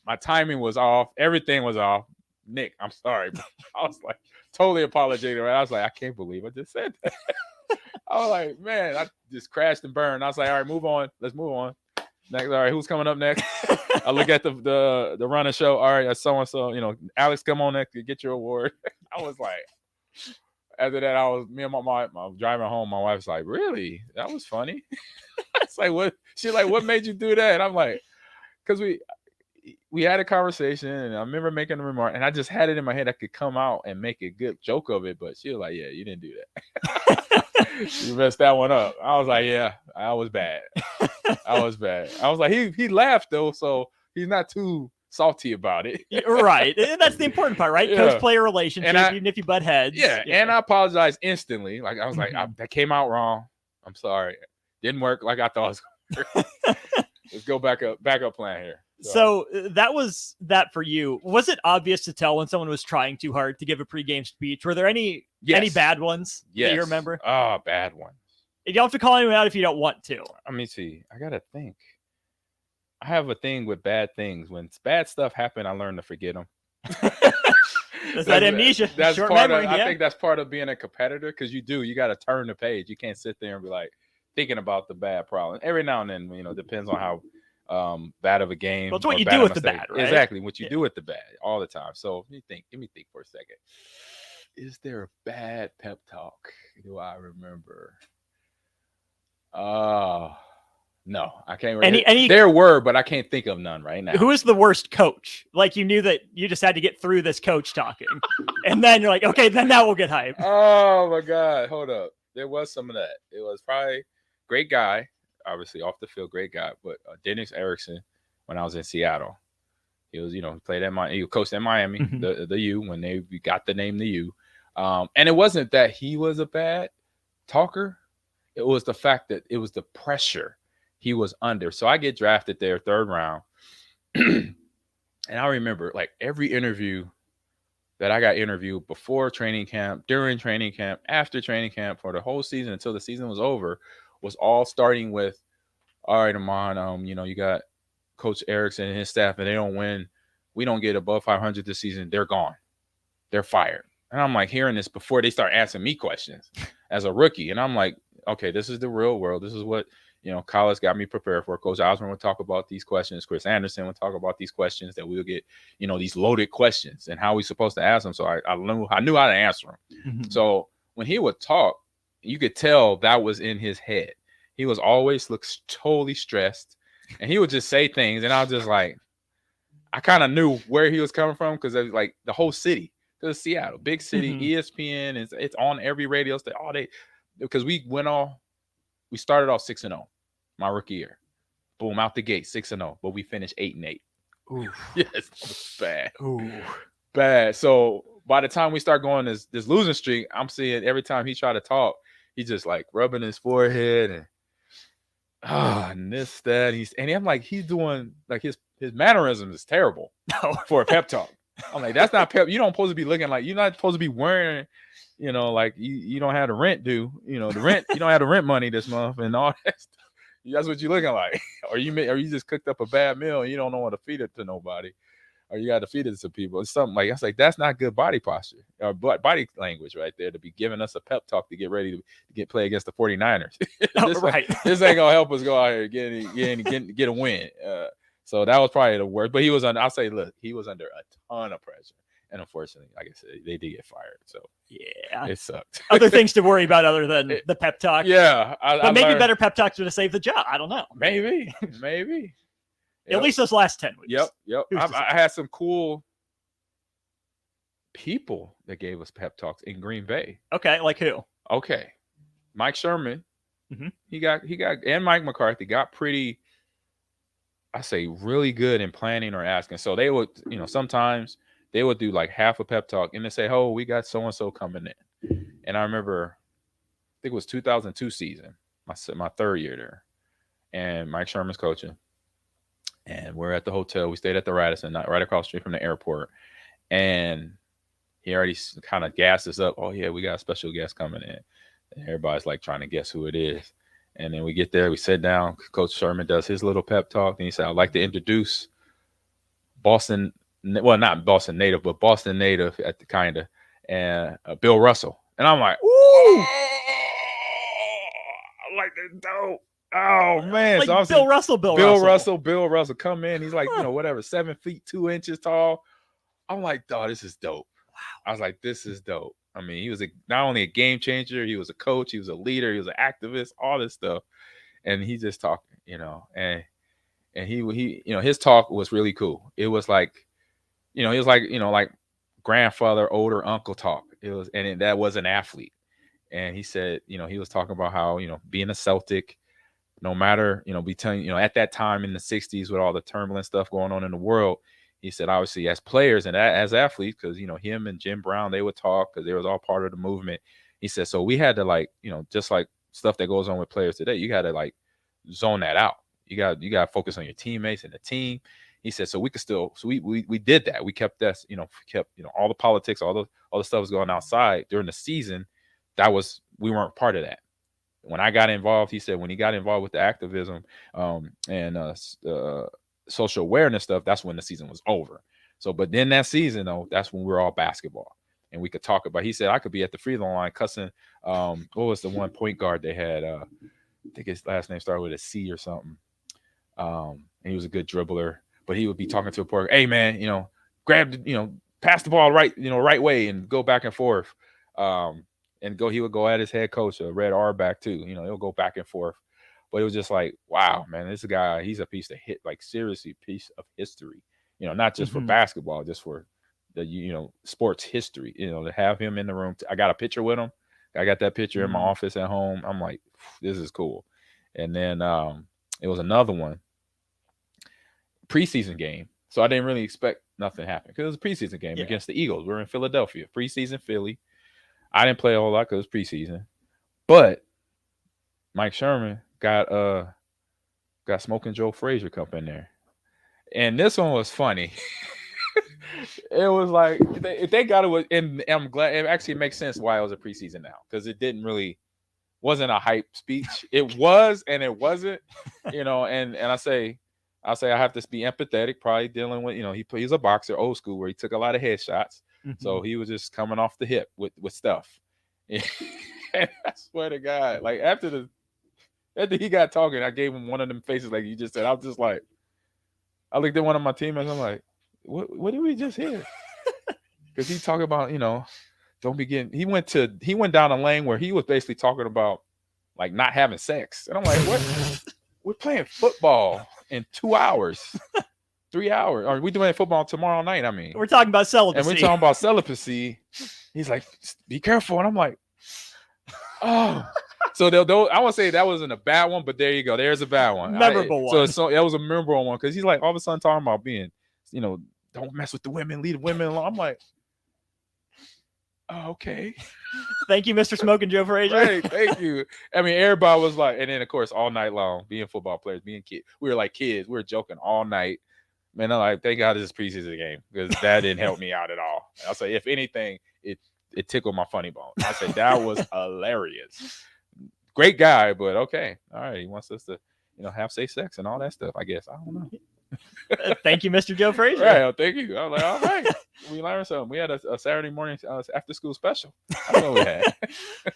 Speaker 15: My timing was off. Everything was off. Nick, I'm sorry. I was like totally apologetic. I was like, I can't believe I just said that. I was like, man, I just crashed and burned. I was like, all right, move on. Let's move on. Next, all right, who's coming up next? I look at the running show. All right, that's so and so. Alex, come on next to get your award. I was like, after that, me and my driving home. My wife's like, really? That was funny. It's like, what? She's like, what made you do that? And I'm like, because we had a conversation, and I remember making a remark, and I just had it in my head I could come out and make a good joke of it, but she was like, yeah, you didn't do that. You messed that one up. I was like, yeah, I was bad. I was like, he laughed though, so he's not too salty about it.
Speaker 17: Right. That's the important part, right?
Speaker 15: Yeah.
Speaker 17: Coach-player relationship, even if you butt heads.
Speaker 15: Yeah, and I apologized instantly. Like, I was like, that came out wrong. I'm sorry. Didn't work like I thought it was going to work. Let's go back up plan here.
Speaker 17: So that was that for you. Was it obvious to tell when someone was trying too hard to give a pregame speech? Were there any bad ones that you remember?
Speaker 15: Oh, bad ones.
Speaker 17: You don't have to call anyone out if you don't want to.
Speaker 15: Let me see. I got to think. I have a thing with bad things. When bad stuff happen, I learn to forget them.
Speaker 17: That's that amnesia.
Speaker 15: That's
Speaker 17: short
Speaker 15: part
Speaker 17: memory,
Speaker 15: of. I think that's part of being a competitor because you got to turn the page. You can't sit there and be like thinking about the bad problem. Every now and then, depends on how bad of a game.
Speaker 17: Well, it's what you do with the bad, right?
Speaker 15: Exactly, what you do with the bad all the time. So let me think for a second. Is there a bad pep talk? Do I remember? No, I can't remember. There were, but I can't think of none right now.
Speaker 17: Who is the worst coach? Like, you knew that you just had to get through this coach talking. And then you're like, okay, then now we'll get hype.
Speaker 15: Oh my God. Hold up. There was some of that. It was probably great guy, obviously off the field, great guy. But Dennis Erickson, when I was in Seattle, he was, he coached at Miami, the U, when they got the name the U. And it wasn't that he was a bad talker. It was the fact that it was the pressure he was under. So I get drafted there, third round. And I remember like every interview that I got interviewed before training camp, during training camp, after training camp, for the whole season until the season was over, was all starting with, all right, Ahman, you got Coach Erickson and his staff, and they don't win. We don't get above 500 this season. They're gone. They're fired. And I'm like hearing this before they start asking me questions as a rookie. And I'm like, okay, this is the real world. This is what, college got me prepared for. Coach Osborne would talk about these questions. Chris Anderson would talk about these questions that we'll get, these loaded questions and how we're supposed to ask them. So I knew how to answer them. So when he would talk, you could tell that was in his head. He was always looks totally stressed, and he would just say things. And I was just like, I kind of knew where he was coming from because it was like the whole city, because Seattle, big city, ESPN, it's on every radio station all day. Because we started off 6-0, my rookie year. Boom, out the gate, 6-0, but we finished 8-8.
Speaker 17: Ooh,
Speaker 15: yes, that was bad.
Speaker 17: Ooh,
Speaker 15: bad. So by the time we start going this losing streak, I'm seeing every time he tried to talk, he just like rubbing his forehead and and this, that. I'm like, he's doing like his mannerism is terrible for a pep talk. I'm like, that's not pep. You don't supposed to be looking like, you're not supposed to be wearing, like you don't have the rent due, the rent, you don't have the rent money this month and all that stuff. That's what you're looking like. Or you just cooked up a bad meal and you don't know how to feed it to nobody, or you got to feed it to people. It's something like, I was like, that's not good body posture or body language right there to be giving us a pep talk to get ready to play against the 49ers. This ain't gonna help us go out here get a win. So that was probably the worst. But he was under. I'll say, look, he was under a ton of pressure, and unfortunately, like I said, they did get fired. So
Speaker 17: yeah,
Speaker 15: it sucked.
Speaker 17: Other things to worry about other than the pep talk.
Speaker 15: Yeah,
Speaker 17: but maybe better pep talks would have saved the job. I don't know.
Speaker 15: Maybe.
Speaker 17: At least those last 10 weeks.
Speaker 15: Yep. I had some cool people that gave us pep talks in Green Bay.
Speaker 17: Okay, like who?
Speaker 15: Okay, Mike Sherman.
Speaker 17: Mhm.
Speaker 15: He got, and Mike McCarthy got pretty, I say, really good in planning or asking. So they would, sometimes they would do like half a pep talk and they say, "Oh, we got so and so coming in." And I remember, I think it was 2002 season, my third year there, and Mike Sherman's coaching, and we're at the hotel. We stayed at the Radisson, right across the street from the airport, and he already kind of gassed us up. "Oh yeah, we got a special guest coming in." And everybody's like trying to guess who it is. And then we get there, we sit down. Coach Sherman does his little pep talk. And he said, "I'd like to introduce Boston, well, not Boston native, but Boston native at the kind of, and Bill Russell." And I'm like, "Ooh, I like that dope." Oh man.
Speaker 17: Like
Speaker 15: So
Speaker 17: Bill Russell,
Speaker 15: Bill Russell come in. He's like, whatever, 7 feet 2 inches tall. I'm like, "Dog, this is dope." Wow. I was like, "This is dope." I mean, he was not only a game changer, he was a coach, he was a leader, he was an activist, all this stuff. And he just talking, and he his talk was really cool. It was like, he was like, like grandfather, older uncle talk. It was, and that was an athlete. And he said, he was talking about how, being a Celtic, no matter, at that time in the 60s with all the turbulent stuff going on in the world, he said, obviously, as players and as athletes, because, him and Jim Brown, they would talk because they was all part of the movement. He said, so we had to, like, just like stuff that goes on with players today, you got to, like, zone that out. You got to focus on your teammates and the team. He said, so we could still, so we did that. We kept that, all the politics, all the stuff was going outside during the season. We weren't part of that. When I got involved, he said, when he got involved with the activism and social awareness stuff, that's when the season was over. So, but then that season, though, that's when we were all basketball and we could talk about, he said, I could be at the free throw line cussing. What was the one point guard they had? I think his last name started with a C or something. And he was a good dribbler, but he would be talking to a player, "Hey man, grab, pass the ball right, right way and go back and forth." He would go at his head coach, Red Auerbach too. He'll go back and forth. But it was just like, wow, man, this guy, he's a piece of seriously piece of history, not just for basketball, just for the, sports history, to have him in the room. I got a picture with him. I got that picture in my office at home. I'm like, this is cool. And then it was another one, preseason game. So I didn't really expect nothing to happen because it was a preseason game against the Eagles. We're in Philadelphia, preseason Philly. I didn't play a whole lot because it was preseason. But Mike Sherman got Smoking Joe Frazier come in there. And this one was funny. It was like they got it, and I'm glad it actually makes sense why it was a preseason now, because it wasn't a hype speech. It was and it wasn't, and I say I have to be empathetic, probably dealing with, he's a boxer, old school, where he took a lot of headshots. So he was just coming off the hip with stuff. And I swear to God, like after he got talking, I gave him one of them faces like you just said. I was just like, I looked at one of my teammates, I'm like, what did we just hear? Because he talking about, don't be getting, he went down a lane where he was basically talking about like not having sex. And I'm like, what? We're playing football in 2 hours, 3 hours. Are we doing football tomorrow night? I mean,
Speaker 17: we're talking about celibacy.
Speaker 15: And we're talking about celibacy. He's like, be careful. And I'm like, oh. So I won't say that wasn't a bad one, but there you go. There's a bad one.
Speaker 17: Memorable one.
Speaker 15: So that was a memorable one because he's like all of a sudden talking about being, don't mess with the women, leave the women alone. I'm like, oh, okay.
Speaker 17: Thank you, Mr. Smoking Joe Frazier.
Speaker 15: Right, thank you. I mean, everybody was like, and then of course all night long, being football players, being kids, we were like kids. We were joking all night. Man, I'm like, thank God this is preseason game because that didn't help me out at all. I'll say, if anything, it tickled my funny bone. I said that was hilarious. Great guy, but okay, all right. He wants us to, have safe sex and all that stuff. I guess I don't know.
Speaker 17: Thank you, Mr. Joe Frazier.
Speaker 15: Right, well, thank you. I was like, all right, we learned something. We had a Saturday morning after school special. That's what we had.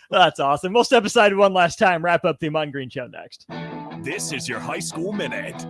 Speaker 17: That's awesome. We'll step aside one last time. Wrap up the Ahman Green Show next.
Speaker 13: This is your high school minute.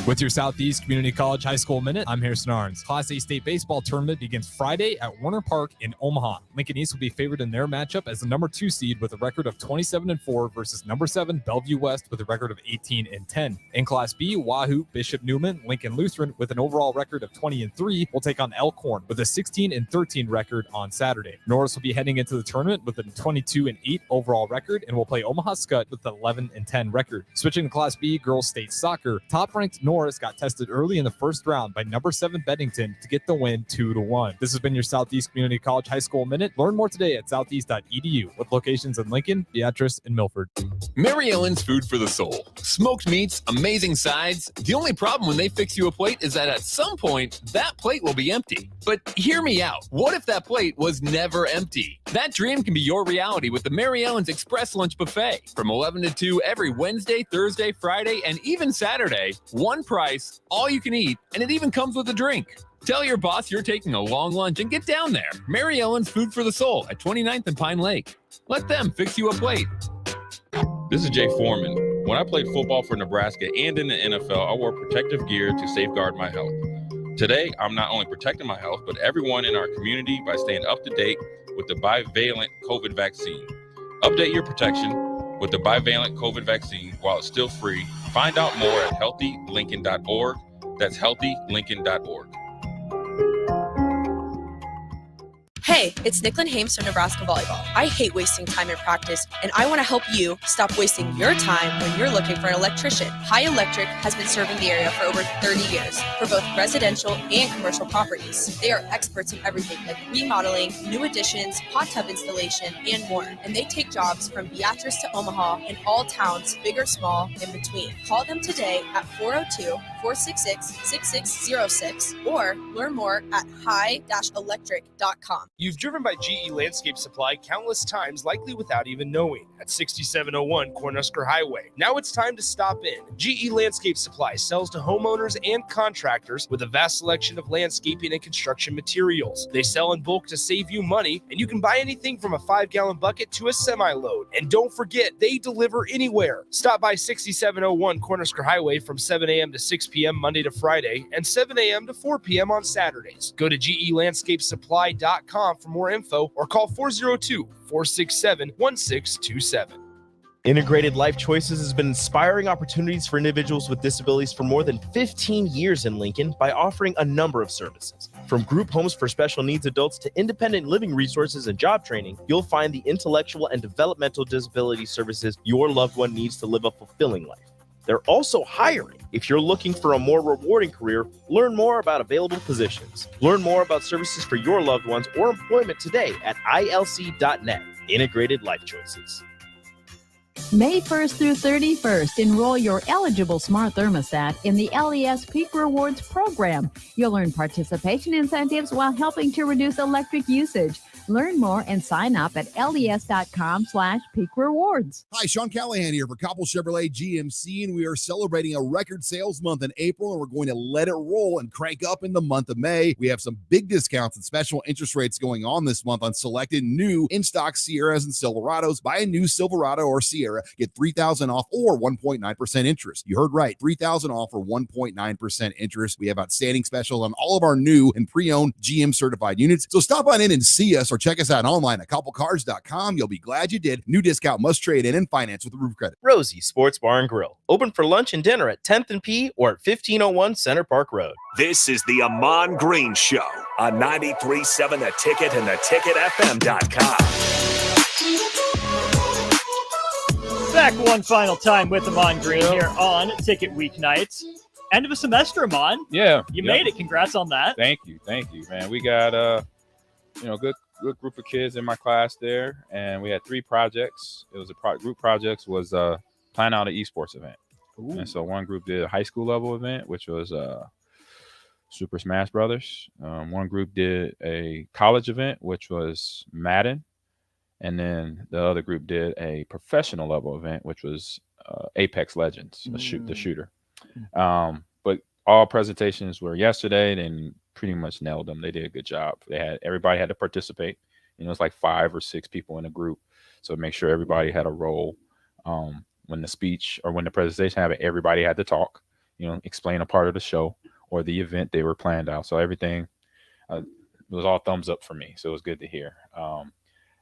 Speaker 2: With your Southeast Community College High School Minute, I'm Harrison Arns. Class A state baseball tournament begins Friday at Warner Park in Omaha. Lincoln East will be favored in their matchup as the number 2 seed with a record of 27-4 versus number 7 Bellevue West with a record of 18-10. In Class B, Wahoo, Bishop Newman, Lincoln Lutheran with an overall record of 20-3 will take on Elkhorn with a 16-13 record on Saturday. Norris will be heading into the tournament with a 22-8 overall record and will play Omaha Scott with an 11-10 record. Switching to Class B, girls state soccer, top-ranked Norris got tested early in the first round by number 7 Bennington to get the win 2-1. This has been your Southeast Community College High School Minute. Learn more today at southeast.edu with locations in Lincoln, Beatrice, and Milford.
Speaker 23: Mary Ellen's Food for the Soul. Smoked meats, amazing sides. The only problem when they fix you a plate is that at some point, that plate will be empty. But hear me out. What if that plate was never empty? That dream can be your reality with the Mary Ellen's Express Lunch Buffet. From 11 to 2 every Wednesday, Thursday, Friday, and even Saturday. One price, all you can eat, and it even comes with a drink. Tell your boss you're taking a long lunch and get down there. Mary Ellen's Food for the Soul at 29th and Pine Lake. Let them fix you a plate.
Speaker 3: This is Jay Foreman. When I played football for Nebraska and in the NFL, I wore protective gear to safeguard my health. Today, I'm not only protecting my health, but everyone in our community by staying up to date with the bivalent COVID vaccine. Update your protection with the bivalent COVID vaccine while it's still free. Find out more at healthylincoln.org. That's healthylincoln.org.
Speaker 20: Hey, it's Nicklin Hames from Nebraska Volleyball. I hate wasting time in practice, and I want to help you stop wasting your time when you're looking for an electrician. High Electric has been serving the area for over 30 years for both residential and commercial properties. They are experts in everything like remodeling, new additions, hot tub installation, and more. And they take jobs from Beatrice to Omaha and all towns, big or small, in between. Call them today at 402-466-6606 or learn more at high-electric.com.
Speaker 1: You've driven by GE Landscape Supply countless times, likely without even knowing, at 6701 Cornhusker Highway. Now it's time to stop in. GE Landscape Supply sells to homeowners and contractors with a vast selection of landscaping and construction materials. They sell in bulk to save you money, and you can buy anything from a 5-gallon bucket to a semi-load. And don't forget, they deliver anywhere. Stop by 6701 Cornhusker Highway from 7 a.m. to 6 p.m. Monday to Friday and 7 a.m. to 4 p.m. on Saturdays. Go to GELandscapeSupply.com for more info or call 402-467-1627.
Speaker 11: Integrated Life Choices has been inspiring opportunities for individuals with disabilities for more than 15 years in Lincoln by offering a number of services. From group homes for special needs adults to independent living resources and job training, you'll find the intellectual and developmental disability services your loved one needs to live a fulfilling life. They're also hiring. If you're looking for a more rewarding career, learn more about available positions. Learn more about services for your loved ones or employment today at ilc.net. Integrated Life Choices.
Speaker 4: May 1st through 31st, enroll your eligible smart thermostat in the LES Peak Rewards program. You'll earn participation incentives while helping to reduce electric usage. Learn more and sign up at les.com/peak rewards.
Speaker 18: Hi, Sean Callahan here for Copple Chevrolet GMC, and we are celebrating a record sales month in April, and we're going to let it roll and crank up in the month of May. We have some big discounts and special interest rates going on this month on selected new in-stock Sierras and Silverados. Buy a new Silverado or Sierra, get $3,000 off or 1.9% interest. You heard right, $3,000 off or 1.9% interest. We have outstanding specials on all of our new and pre-owned GM certified units. So stop on in and see us or check us out online at copplecars.com. You'll be glad you did. New discount must trade in and finance with the roof credit.
Speaker 11: Rosie Sports Bar and Grill. Open for lunch and dinner at 10th and P or at 1501 Center Park Road.
Speaker 13: This is the Ahman Green Show on 93.7 The Ticket and theticketfm.com.
Speaker 17: Back one final time with Ahman Green here on Ticket Weeknights. End of a semester, Ahman.
Speaker 15: Yeah.
Speaker 17: You made it. Congrats on that.
Speaker 15: Thank you, man. We got good group of kids in my class there, and we had 3 projects. It was group projects was plan out an esports event. Ooh. And so one group did a high school level event, which was Super Smash Brothers. One group did a college event, which was Madden, and then the other group did a professional level event, which was Apex Legends, the shooter. But all presentations were yesterday, and pretty much nailed them. They did a good job. Everybody had to participate. It's like 5 or 6 people in a group, so make sure everybody had a role. When the speech or when the presentation happened, everybody had to talk, explain a part of the show or the event they were planned out. So everything it was all thumbs up for me. So it was good to hear.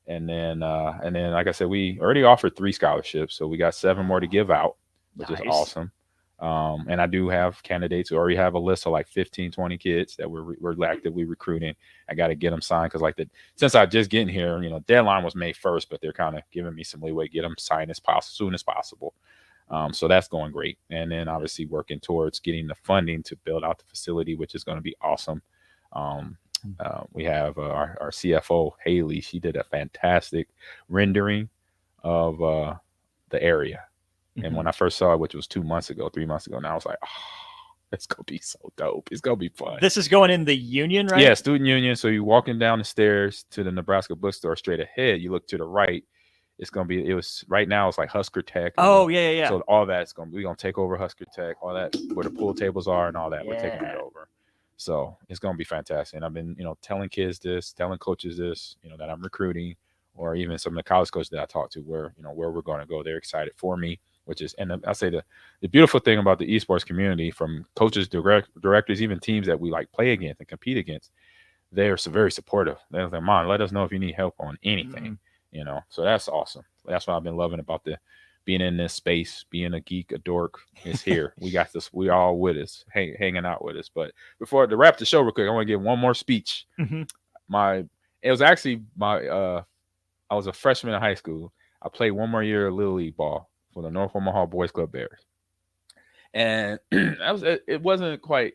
Speaker 15: And then, like I said, we already offered 3 scholarships, so we got 7 more to give out, which is awesome. And I do have candidates who already have a list of like 15, 20 kids that we're actively recruiting. I got to get them signed because since I just getting here, deadline was May 1st, but they're kind of giving me some leeway, get them signed soon as possible. So that's going great. And then obviously working towards getting the funding to build out the facility, which is going to be awesome. We have our CFO, Haley. She did a fantastic rendering of the area. And when I first saw it, which was 3 months ago now, I was like, oh, it's going to be so dope. It's going to be fun.
Speaker 17: This is going in the Union, right?
Speaker 15: Yeah, Student Union. So you're walking down the stairs to the Nebraska bookstore straight ahead. You look to the right. It's going to be, right now it's like Husker Tech.
Speaker 17: Oh, yeah.
Speaker 15: So all that's we're going to take over Husker Tech, all that, where the pool tables are and all that. We're taking it over. So it's going to be fantastic. And I've been, telling kids this, telling coaches this, that I'm recruiting, or even some of the college coaches that I talk to where we're going to go. They're excited for me, and I say the beautiful thing about the esports community, from coaches, directors, even teams that we play against and compete against, they're very supportive. They're like, "Mom, let us know if you need help on anything," So that's awesome. That's what I've been loving about being in this space, being a geek, a dork is here. We got this. We all with us, hanging out with us. But before to wrap the show real quick, I want to give one more speech. It was actually I was a freshman in high school. I played one more year of Little League ball for the North Omaha Boys Club Bears. And it wasn't quite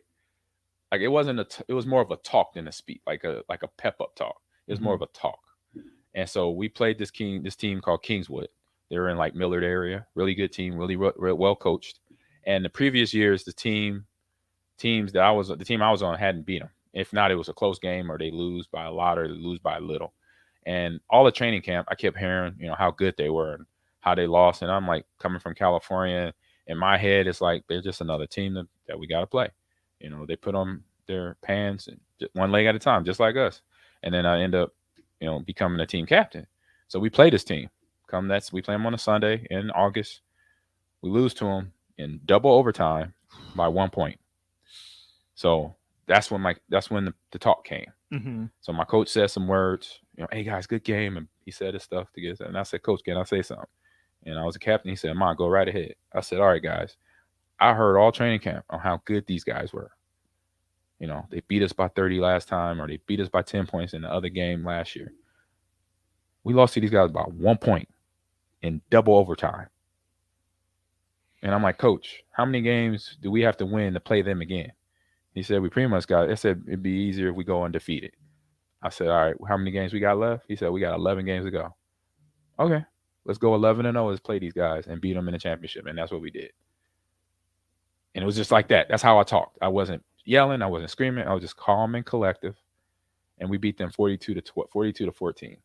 Speaker 15: it was more of a talk than a speech, like a pep up talk. It was more of a talk. And so we played this team called Kingswood. They were in Millard area, really good team, really well coached. And the previous years, the team I was on hadn't beat them. If not, it was a close game, or they lose by a lot, or they lose by a little. And all the training camp, I kept hearing, how good they were and how they lost. And I'm coming from California, in my head, it's they're just another team that we got to play. They put on their pants and just one leg at a time, just like us. And then I end up, becoming a team captain. So we play this team. We play them on a Sunday in August. We lose to them in double overtime by 1 point. So that's when the talk came.
Speaker 17: Mm-hmm.
Speaker 15: So my coach said some words, "Hey guys, good game," and he said his stuff to get. And I said, "Coach, can I say something?" And I was a captain. He said, "Mom, go right ahead." I said, "All right, guys. I heard all training camp on how good these guys were. They beat us by 30 last time, or they beat us by 10 points in the other game last year. We lost to these guys by 1 point in double overtime." And I'm like, "Coach, how many games do we have to win to play them again?" He said, "We pretty much got it." I said, "It'd be easier if we go undefeated." I said, "All right, how many games we got left?" He said, "We got 11 games to go." Okay, let's go 11-0. Let's play these guys and beat them in the championship. And that's what we did. And it was just like that. That's how I talked. I wasn't yelling. I wasn't screaming. I was just calm and collective. And we beat them 42 to 14.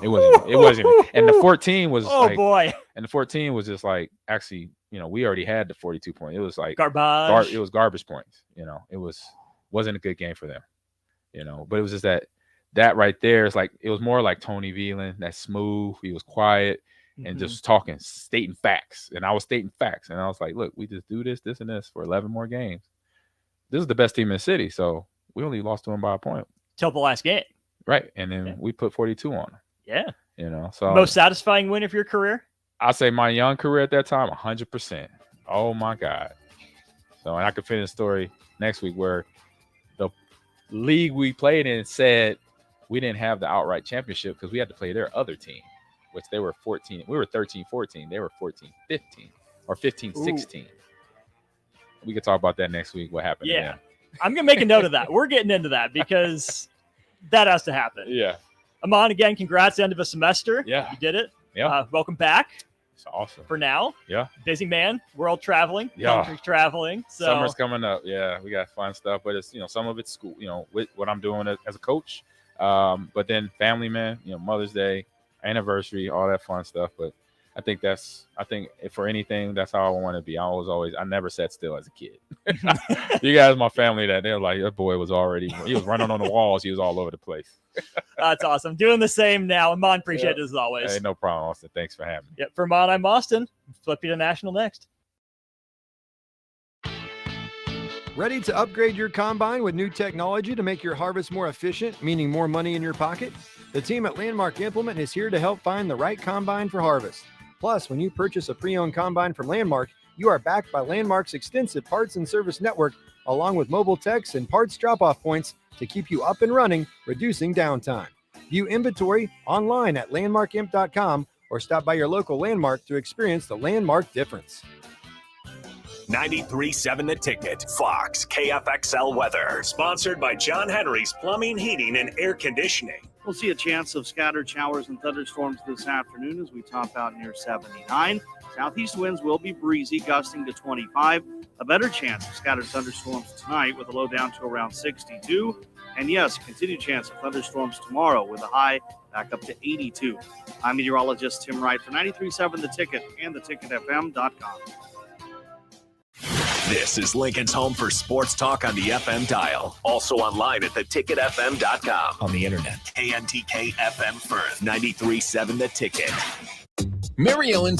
Speaker 15: It wasn't. And the 14 was
Speaker 17: boy.
Speaker 15: And the 14 was just actually, we already had the 42 point. It was
Speaker 17: garbage.
Speaker 15: It was garbage points. It wasn't a good game for them. But it was just that right there is it was more like Tony Veland, that smooth. He was quiet and just talking, stating facts. And I was stating facts. And I was like, "Look, we just do this, this, and this for 11 more games. This is the best team in the city. So we only lost to them by a point.
Speaker 17: Till the last game."
Speaker 15: Right. And then we put 42 on them.
Speaker 17: Yeah.
Speaker 15: So
Speaker 17: most satisfying win of your career?
Speaker 15: I say my young career at that time, 100%. Oh my God. So, and I could finish the story next week, where the league we played in said we didn't have the outright championship because we had to play their other team, which they were 14. We were 13-14. They were 14-15 or 15-16. We could talk about that next week, what happened.
Speaker 17: Yeah. I'm going to make a note of that. We're getting into that because that has to happen.
Speaker 15: Yeah.
Speaker 17: Ahman, again, congrats, end of a semester.
Speaker 15: Yeah.
Speaker 17: You did it.
Speaker 15: Yeah.
Speaker 17: Welcome back.
Speaker 15: It's awesome.
Speaker 17: For now.
Speaker 15: Yeah.
Speaker 17: Busy man, world traveling,
Speaker 15: Yeah.
Speaker 17: country traveling. So
Speaker 15: summer's coming up. Yeah. We got fun stuff, but it's, some of it's school, with what I'm doing as a coach. But then family, man, Mother's Day, anniversary, all that fun stuff. But I think for anything, that's how I want to be. I never sat still as a kid. You guys, my family, they're like, that boy was running on the walls. He was all over the place.
Speaker 17: That's awesome. Doing the same now. Ahman, appreciate it as always.
Speaker 15: Hey, no problem, Austin. Thanks for having me.
Speaker 17: Yep. For Ahman, I'm Austin. Flip you to national next.
Speaker 5: Ready to upgrade your combine with new technology to make your harvest more efficient, meaning more money in your pocket? The team at Landmark Implement is here to help find the right combine for harvest. Plus, when you purchase a pre-owned combine from Landmark, you are backed by Landmark's extensive parts and service network, along with mobile techs and parts drop-off points to keep you up and running, reducing downtime. View inventory online at landmarkimp.com or stop by your local Landmark to experience the Landmark difference.
Speaker 13: 93.7 The Ticket, Fox, KFXL weather. Sponsored by John Henry's Plumbing, Heating, and Air Conditioning.
Speaker 14: We'll see a chance of scattered showers and thunderstorms this afternoon as we top out near 79. Southeast winds will be breezy, gusting to 25. A better chance of scattered thunderstorms tonight with a low down to around 62. And yes, continued chance of thunderstorms tomorrow with a high back up to 82. I'm meteorologist Tim Wright for 93.7 The Ticket and theticketfm.com.
Speaker 13: This is Lincoln's home for sports talk on the FM dial. Also online at theticketfm.com.
Speaker 23: On the internet.
Speaker 13: KNTK FM Firth, 93.7 The Ticket.
Speaker 23: Mary Ellen